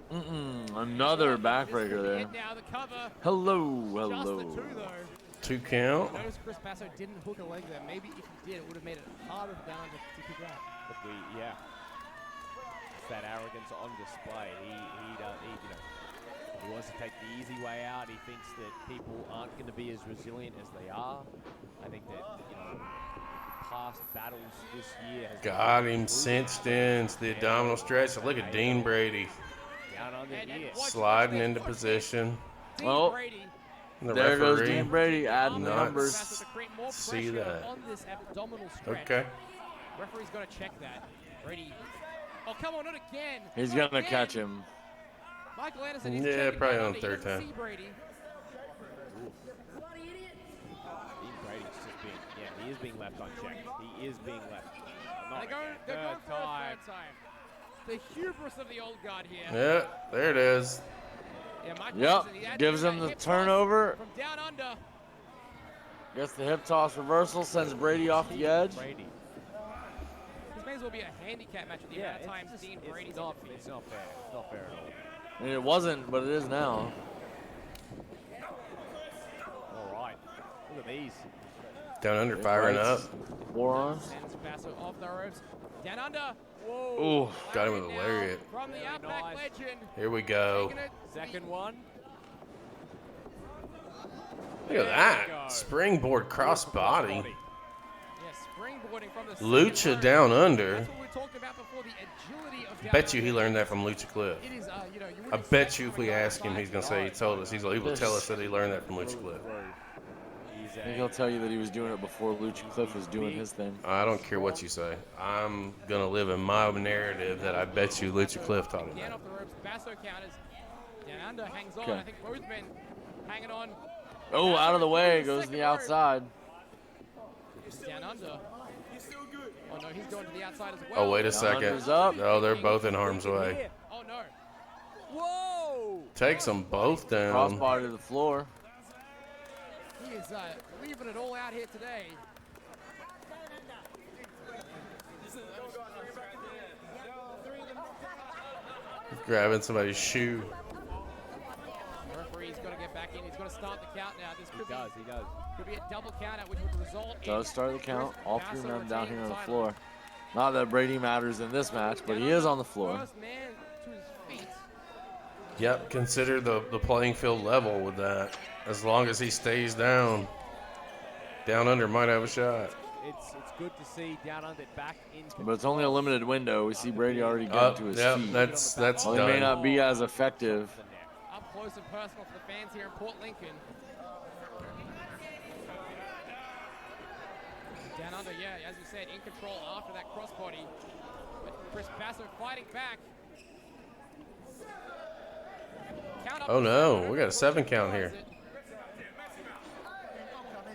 Another backbreaker there. And now the cover. Hello, Just the hello. two, though. 2 count. Notice Chris Basso didn't hook a leg there. Maybe if he did, it would have made it harder for Down Under to kick out. But it's that arrogance on display. He wants to take the easy way out. He thinks that people aren't going to be as resilient as they are. I think that, past battles this year has Got him cinched into the abdominal stretch. Look at Dean Brady Down Under here. sliding into position. Dean Oh. Brady. The There goes referee. Dean Brady adding Nuts. numbers. Basso to create more See pressure that. on this abdominal stretch. Okay. Referee's got to check that. Brady. Oh, come on, not again. He's Not gonna again. catch him. Michael Anderson is Yeah, checking probably Down on Under. third He doesn't time. see Brady. Dean Brady's just being, he is being left unchecked. He is being left. They're going for a third time. The hubris of the old guard here. Yeah, there it is. Yeah, Michael Yep, Anderson, he had to gives do him that the hip toss turnover. From Down Under. Gets the hip toss reversal, sends Brady off the edge. Brady. This may as well be a handicap match with the amount of times Dean Brady's it's not interfered. fair. It's not fair at all. And it wasn't, but it is now. All right. Look at these. Down Under firing up. Forearms. Sends Basso off the ropes. Down Under. Ooh, got him with a Now lariat. From the Outback nice. legend. Here we go. Taking it. Second one. Look at that. Springboard crossbody. Yeah, springboarding from the Lucha second rope. Down Under. That's what we talked about before, the agility of Down Bet you Under. he learned that from Lucha Cliff. It is, you I wouldn't bet expect you if from we a ask him, guy he's going to say he told us. He will tell us that he learned that from Lucha Cliff. He's I think he'll tell you that he was doing it before Lucha Cliff was doing his thing. I don't care what you say. I'm going to live in my narrative that I bet you Lucha Cliff taught him Again that. off the ropes, Basso counters. Down Under hangs on. Okay. I think both men hanging on. Oh, out of the way goes the outside. Down Under. Oh no, he's going to the outside as well. Oh, wait a second. Downunder's up. Oh, they're both in harm's way. Oh no. Whoa! Takes them both down. Crossbody to the floor. He is leaving it all out here today. Grabbing somebody's shoe. The referee's got to get back in. He's got to start the count now. This could He does. Could be a double count out, which would result in Does start the count. All three Basso men down here on the retaining floor. Not that Brady matters in this match, but he is on the floor. First man to his feet. Yep, consider the playing field level with that. As long as he stays down. Downunder might have a shot. It's good to see Downunder back in control. But it's only a limited window. We see Brady already getting to his Yep, feet. that's Well, he may done. not be as effective. Up close and personal for the fans here in Port Lincoln. Down under, yeah, as you said, in control after that crossbody. But Chris Basso fighting back. Count up Oh to no, seven. we got a 7 count here.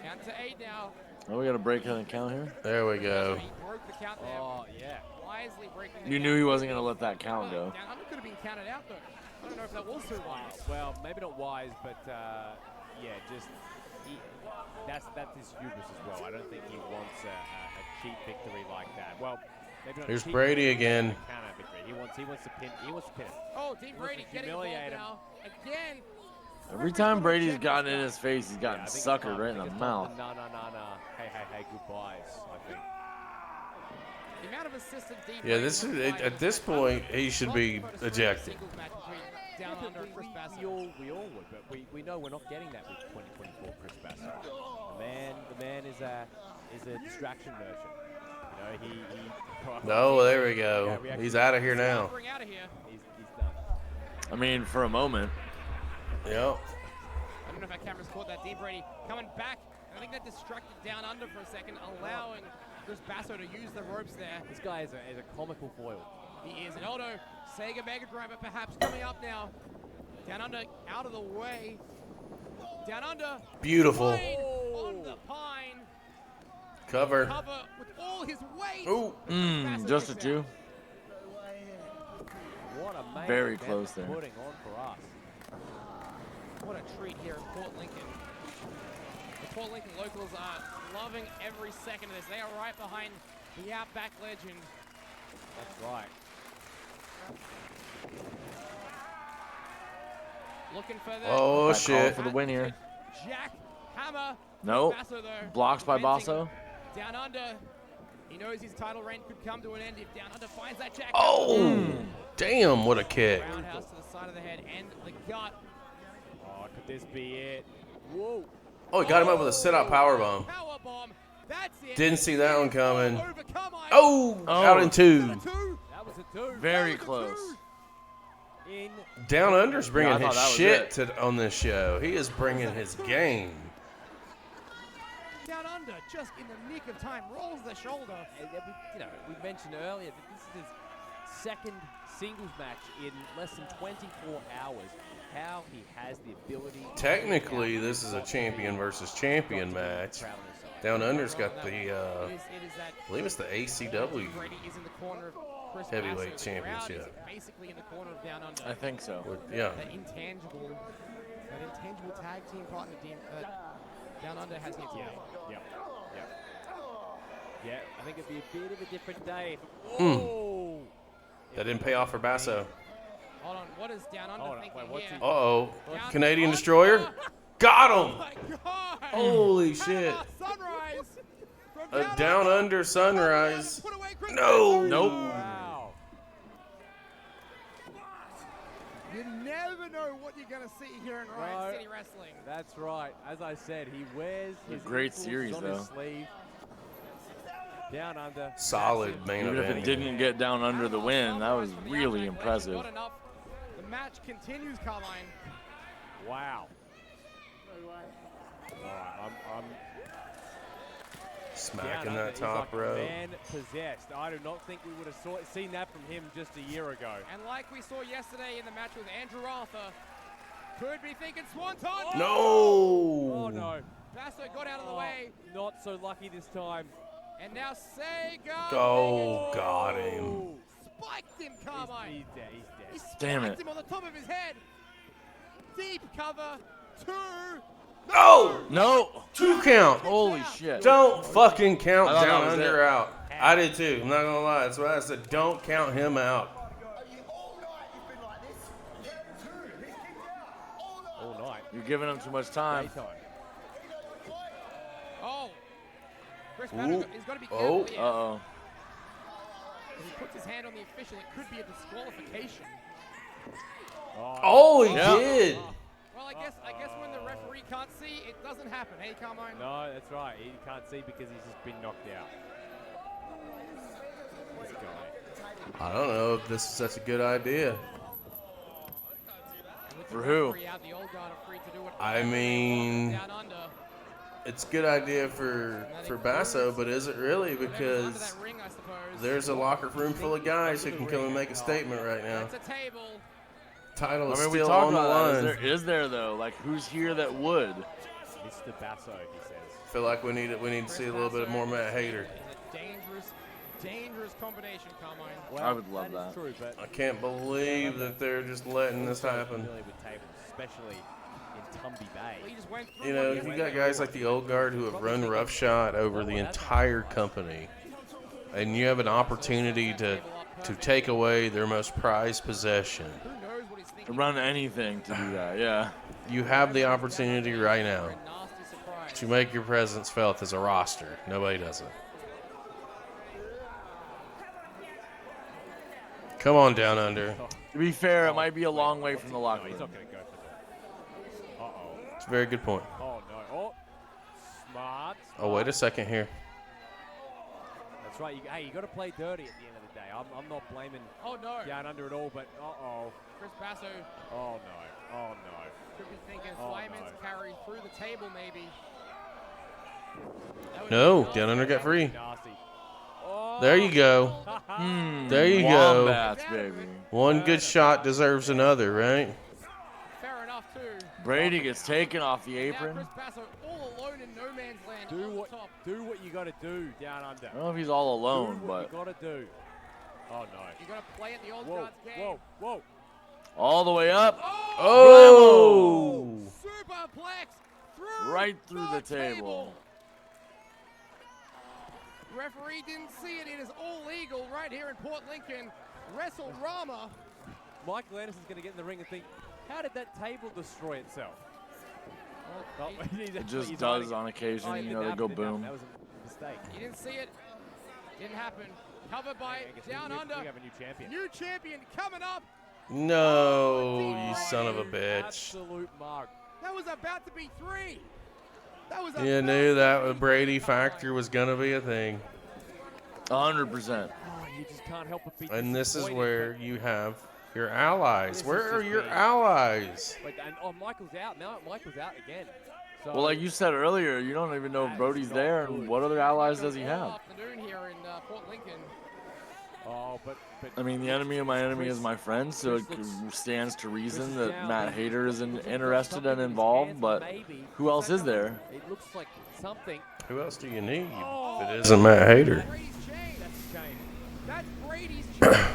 Count to 8 now. Oh, we got a break on the count here. There we go. He broke the count there. Oh, yeah. Wisely breaking the You count. knew he wasn't going to let that count go. Down under could have been counted out though. I don't know if that was too wise. Well, maybe not wise, but yeah, just that's his hubris as well. I don't think he wants a cheap victory like that. Well, maybe not Here's cheap Brady victory, again. but counter victory. He wants to pin. He wants to pin it. Oh, Dean Brady getting involved humiliate him. now. Again. Every time Brady's gotten in his face, he's Yeah, gotten I think suckered it's right in the it's mouth. No. Hey, goodbyes. I think. The amount of assistant Dean Yeah, Brady this is looks like at this point he should be Not ejected. singles match between Down Under and Chris Basso. We all would, but we know we're not getting that with 2024 Chris Basso. The man is a distraction merchant. You know, he No, there we go. Yeah, He's out of here now. Bring out of here. he's done. I mean, for a moment. Yep. I don't know if our cameras caught that. Dean Brady coming back. I think that distracted Down Under for a second, allowing Chris Basso to use the ropes there. This guy is a comical foil. He is an Aldo Sega Mega Driver perhaps coming up now. Down Under out of the way. Down Under. Beautiful. Pine on the pine. Cover. Cover with all his weight. Ooh. Just a 2. What a main Very event close there. putting on for us. What a treat here in Port Lincoln. The Port Lincoln locals are loving every second of this. They are right behind the Outback legend. That's right. Looking for the Oh Back call shit. for the win here. Jack Hammer. Nope. Basso, though, Blocks by defending Basso. Down Under. He knows his title reign could come to an end if Down Under finds that Jack. Oh, damn! What a kick. Roundhouse to the side of the head and the gut. Oh, could this be it? Whoa. Oh, he got him up with a sit-out powerbomb. Power bomb. That's it. Didn't see that one coming. Overcome Einar. Oh, out in 2. Two. That was a 2. Very close. In Down Under's bringing Yeah, I thought his that was shit on this show. He is bringing his game. Down Under, just in the nick of time, rolls the shoulder. we mentioned earlier that this is his second singles match in less than 24 hours. How he has the ability. Technically, this is a champion versus champion match. Down Under's got the, It is that I believe it's the ACW. Brady is in the corner of Chris Heavyweight Basso. The crowd championship. is basically in the corner of Down Under. I think so. Yeah. That intangible tag team partner Down Under has here today. Yeah, I think it'd be a bit of a different day. Hmm. That didn't pay off for Basso. Hold on, what is Down Under Hold on, thinking wait, what's here? he- Uh-oh. Down Canadian Under. Destroyer. Got Oh him. my God! Holy shit. Sunrise from A Down Under sunrise. Put away Chris No. Basso. Nope. Wow. You never know what you're going to see here in Riot No. City Wrestling. That's right. As I said, he wears his great initials series, on though. his sleeve. Down Under. Solid That's it. main Even if event. it didn't get down under the win, that was Sunrise from the really Outback impressive. Legend. Not enough. The match continues, Carline. Wow. All right, I'm Smacking Down that Under is top like row. Man possessed. I do not think we would have seen that from him just a year ago. And like we saw yesterday in the match with Andrew Arthur, could be thinking Swanton. No. Oh no. Basso got out of the way. Not so lucky this time. And now Sega. Oh, got him. Spiked him, Carmine. He's dead. He's dead. He spiked Damn it. him on the top of his head. Deep cover. 2. No! No. 2 count. Holy shit. Don't fucking count I thought Down that was Under it. out. I did too. I'm not gonna lie. That's why I said don't count him out. All night. You're giving him too much time. Daytime. Oh. Chris Ooh. Banjo, he's got to be Oh. careful here. Uh-oh. If he puts his hand on the official, it could be a disqualification. Oh, he Yeah. did. Well, I guess when the referee can't see, it doesn't happen. Hey, Carmine. No, that's right. He can't see because he's just been knocked out. This guy. I don't know if this is such a good idea. And with For the who? referee out, the old guard are free to do whatever I they want mean, down under. it's a good idea for Basso, but is it really? And then under Because that ring, I suppose. there's a locker room full of guys who can come and make a statement right now. It's a table. Title is I mean, we still talked on the about that. line. Is there though? Like, who's here that would? Mr. Basso, he says. I feel like we need to see a little bit more Matt Hayter. It's a dangerous combination, Carmine. Well, I would love is that. True, but I can't believe that they're just letting this happen. familiar with tables, especially in Tumby Bay. He just went through You know, one you got guys like the old guard who have run roughshod over the entire company, and you have an opportunity to take away their most prized possession. Who knows what he's To thinking? run anything to do that, yeah. You have the opportunity right now A nasty surprise. to make your presence felt as a roster. Nobody does it. Come on, Down Under. To be fair, it might be a long way from the locker He's room. not going to go for that. Uh-oh. It's a very good point. Oh, no. Oh, smart. Oh, wait a second here. That's right. You got to play dirty at the end of the day. I'm not blaming Oh no. Down Under at all, but uh-oh. Chris Basso Oh, no. Oh, no. could be thinking Oh, Slyman's no. carry through the table maybe. That would No, be Down Under got free. Nasty. Oh. There you go. There you go. Wombats, baby. One good shot deserves another, right? Fair enough too. Brady gets taken off the Now apron. Chris Basso all alone in no man's land Do on what, the top. do what you got to do, Down Under. I don't know if he's all alone, do what but you got to do. Oh, no. You gotta play at the old Whoa, guard's game. whoa, whoa. all the way up, Oh! Superplex through right through the table. Referee didn't see it. It is all legal right here in Port Lincoln. WrestleRanma. Michael Anderson's going to get in the ring and think, how did that table destroy itself? Well, Oh, he's It actually- just he's does hiding. on Oh, occasion. it You didn't know, they happen, go didn't happen. boom. That was a mistake. You didn't see it. Didn't happen. Covered by I guess Down we Under. have a new champion. New champion coming up. No, you son of a bitch. Absolute mark. That was about to be 3. That was You about knew to that be the Brady factor was going to be a thing. 100%. Oh, you just can't help but be And this is disappointed. where you have your allies. This Where is are just your me. allies? Wait, and Michael's out. Now Michael's out again. So, Well, like you said earlier, you don't even know if Brody's there, and what other allies does he all have? afternoon here in Port Lincoln. Oh, but I mean, the enemy of my enemy is my friend, so it Chris looks- stands to reason Chris is that down. Matt Hayter isn't Looks like interested something and in his involved, hands, but maybe. who else is there? It looks like something. Who else do you need Oh. if it isn't Matt Hayter? Brady's chain. That's a shame. That's Brady's chain.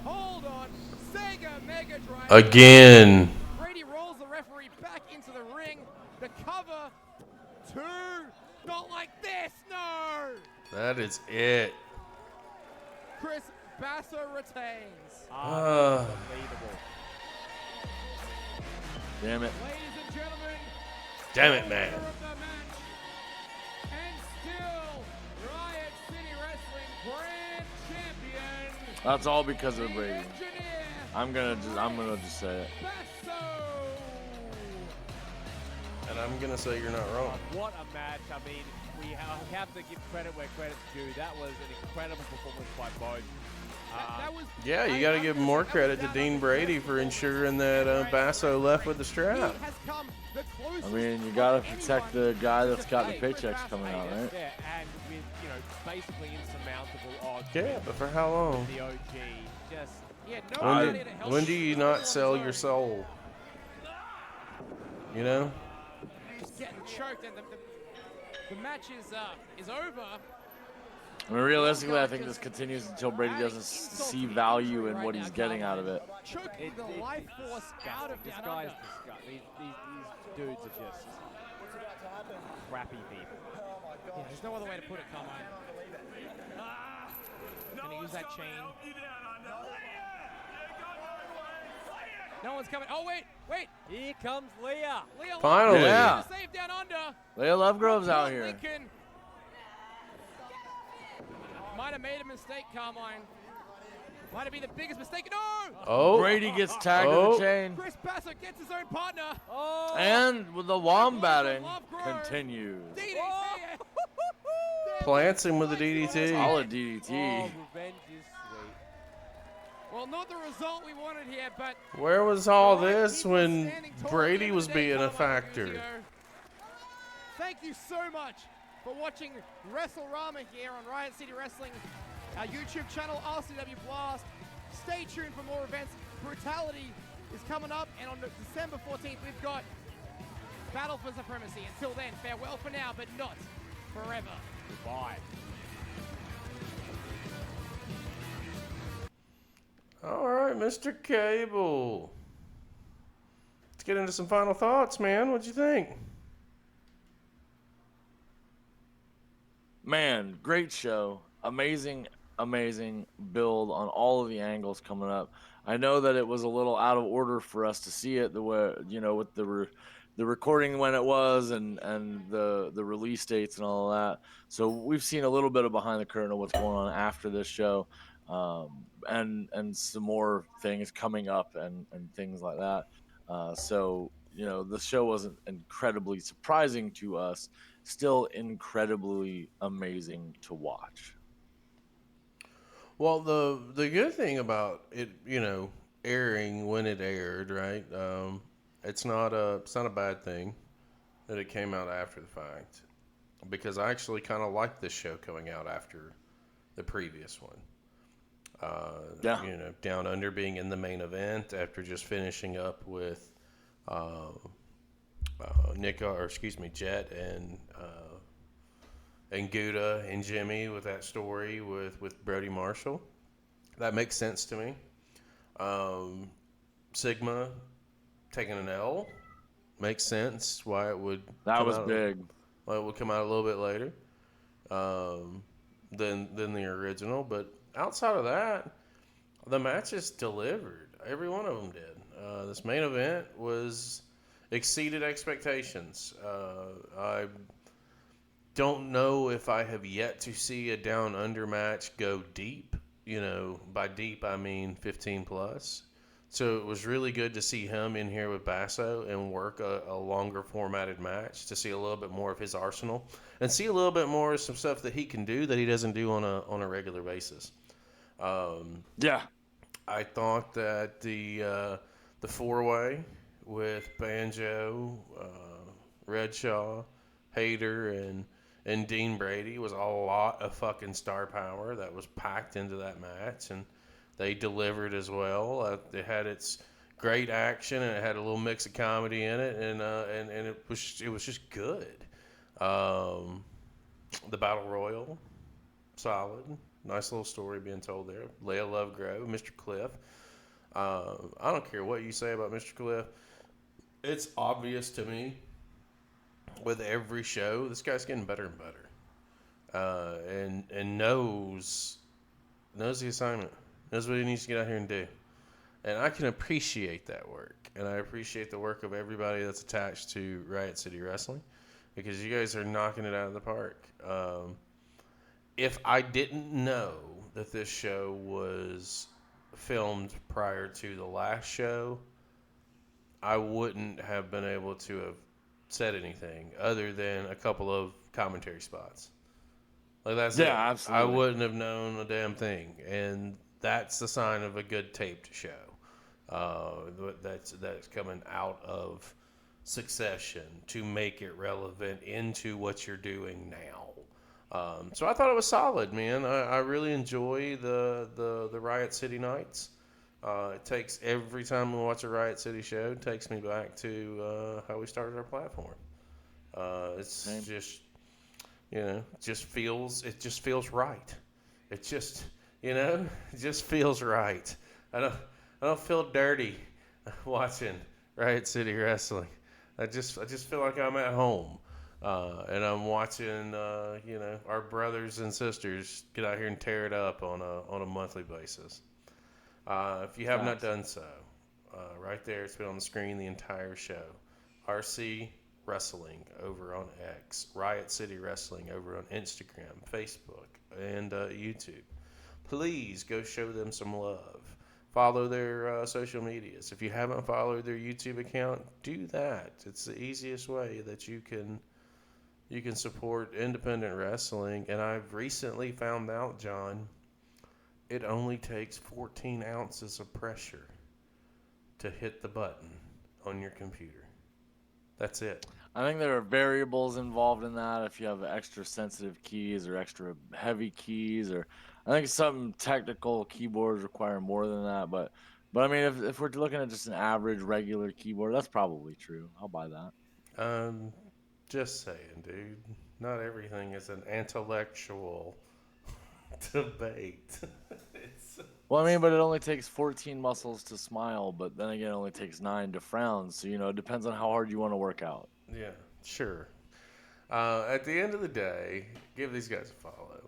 Hold on. Sega Mega Drive. Again. Brady rolls the referee back into the ring. The cover. 2. Not like this. No. That is it. Chris Basso retains. Unbelievable. Damn it. Ladies and gentlemen. Damn it, man. winner of the match, and still Riot City Wrestling Grand Champion. That's all because of Brady. Engineer I'm gonna just say it. Basso. And I'm going to say you're not wrong. What a match. I mean, we have to give credit where credit's due. That was an incredible performance by both. That was. Yeah, you got to give more credit to Dean Brady for ensuring that Basso left with the strap. He has come the I closest mean, you to gotta anyone protect the guy that's got the to paychecks coming out, right? Yeah, and with, basically insurmountable odds. Yeah, but for how long? The OG just He had no When, idea to help when do you not on sell his your own. soul? You know? Just getting choked, and the match is over. I mean, realistically, I think this continues until Brady doesn't see value in what he's getting out of it. Choking the life force out of This Downunder. guy's disgusting. These dudes are just crappy people. Yeah, there's no other way to put it, Carmine. Gonna use that chain. No one's coming. Oh, wait. Here comes Leah. Leah Finally. Yeah. save down under. Leah Lovegrove's out here. Lincoln. Might have made a mistake, Carmine. Might have been the biggest mistake. No! Oh. Brady gets tagged with the chain. Chris Basso gets his own partner. Oh! And with the wombatting Lovegrove. continues. DDT. Plants him with a DDT. Solid Oh, DDT. revenge is sweet. Well, not the result we wanted here, but Where was all Right, this he was when standing tall Brady at the end was of the day, being a Carmine factor? Guzio. Thank you so much for watching WrestleRanma here on Riot City Wrestling, our YouTube channel, RCW Blast. Stay tuned for more events. Brutality is coming up, and on December 14th, we've got Battle for Supremacy. Until then, farewell for now, but not forever. Goodbye. All right, Mr. Cable. Let's get into some final thoughts, man. What'd you think? Man, great show. Amazing build on all of the angles coming up. I know that it was a little out of order for us to see it the way, with the recording when it was and the release dates and all of that. So we've seen a little bit of behind the curtain of what's going on after this show, and some more things coming up and things like that. So the show wasn't incredibly surprising to us. Still incredibly amazing to watch. Well, the good thing about it, airing when it aired, right? It's not a bad thing that it came out after the fact, because I actually kind of liked this show coming out after the previous one. Down Under being in the main event after just finishing up with Jett and Gouda and Jimmy with that story with Brody Marshall. That makes sense to me. Sigma taking an L makes sense. Why it would Big. Why it would come out a little bit later than the original. But outside of that, the matches delivered. Every one of them did. This main event exceeded expectations. I don't know if I have yet to see a Down Under match go deep. By deep I mean 15 plus. So it was really good to see him in here with Basso and work a longer formatted match to see a little bit more of his arsenal and see a little bit more of some stuff that he can do that he doesn't do on a regular basis. I thought that the four-way with Banjo, Redshaw, Hayter, and Dean Brady was a lot of fucking star power that was packed into that match, and they delivered as well. It had its great action, and it had a little mix of comedy in it, and it was just good. The Battle Royal, solid. Nice little story being told there. Leah Lovegrove, Mr. Cliff. I don't care what you say about Mr. Cliff. It's obvious to me with every show, this guy's getting better and better. And knows the assignment. Knows what he needs to get out here and do. And I can appreciate that work. And I appreciate the work of everybody that's attached to Riot City Wrestling, because you guys are knocking it out of the park. If I didn't know that this show was filmed prior to the last show, I wouldn't have been able to have said anything other than a couple of commentary spots. Like that's it. Absolutely. I wouldn't have known a damn thing, and that's the sign of a good taped show. That's coming out of succession to make it relevant into what you're doing now. So I thought it was solid, man. I really enjoy the Riot City nights. It takes every time we watch a Riot City show, it takes me back to how we started our platform. It's just, it just feels right. It just, it just feels right. I don't feel dirty watching Riot City Wrestling. I just feel like I'm at home. And I'm watching, our brothers and sisters get out here and tear it up on a monthly basis. If you have not done so, right there, it's been on the screen the entire show. RC Wrestling over on X, Riot City Wrestling over on Instagram, Facebook, and YouTube. Please go show them some love. Follow their social medias. If you haven't followed their YouTube account, do that. It's the easiest way that you can support independent wrestling. And I've recently found out, John, it only takes 14 ounces of pressure to hit the button on your computer. That's it. I think there are variables involved in that. If you have extra sensitive keys or extra heavy keys, or I think some technical keyboards require more than that. But I mean, if we're looking at just an average regular keyboard, that's probably true. I'll buy that. Just saying, dude. Not everything is an intellectual debate. Well, I mean, but it only takes 14 muscles to smile, but then again, it only takes 9 to frown. So, it depends on how hard you want to work out. Yeah, sure. At the end of the day, give these guys a follow.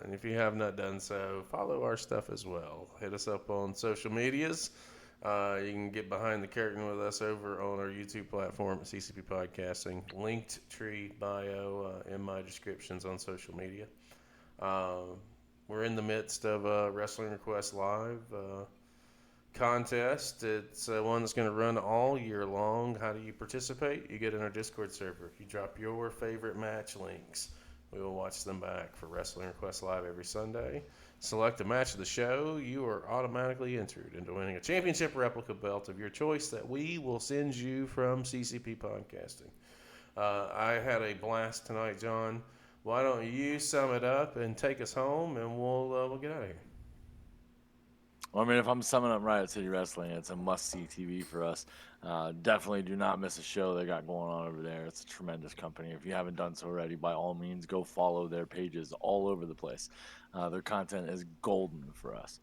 And if you have not done so, follow our stuff as well. Hit us up on social medias. You can get behind the curtain with us over on our YouTube platform at CCP Podcasting. Linked tree bio in my descriptions on social media. We're in the midst of a Wrestling Request Live contest. It's one that's going to run all year long. How do you participate? You get in our Discord server. You drop your favorite match links. We will watch them back for Wrestling Request Live every Sunday. Select a match of the show. You are automatically entered into winning a championship replica belt of your choice that we will send you from CCP Podcasting. I had a blast tonight, John. Why don't you sum it up and take us home, and we'll get out of here. Well, I mean, if I'm summing up Riot City Wrestling, it's a must-see TV for us. Definitely do not miss a show they got going on over there. It's a tremendous company. If you haven't done so already, by all means, go follow their pages all over the place. Their content is golden for us.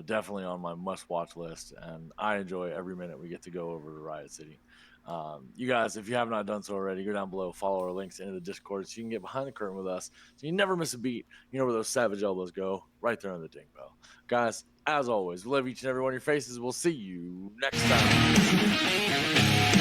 Definitely on my must-watch list, and I enjoy every minute we get to go over to Riot City. You guys, if you have not done so already, go down below, follow our links into the Discord so you can get behind the curtain with us so you never miss a beat. You know where those savage elbows go, right there on the ding bell. Guys, as always, we love each and every one of your faces. We'll see you next time.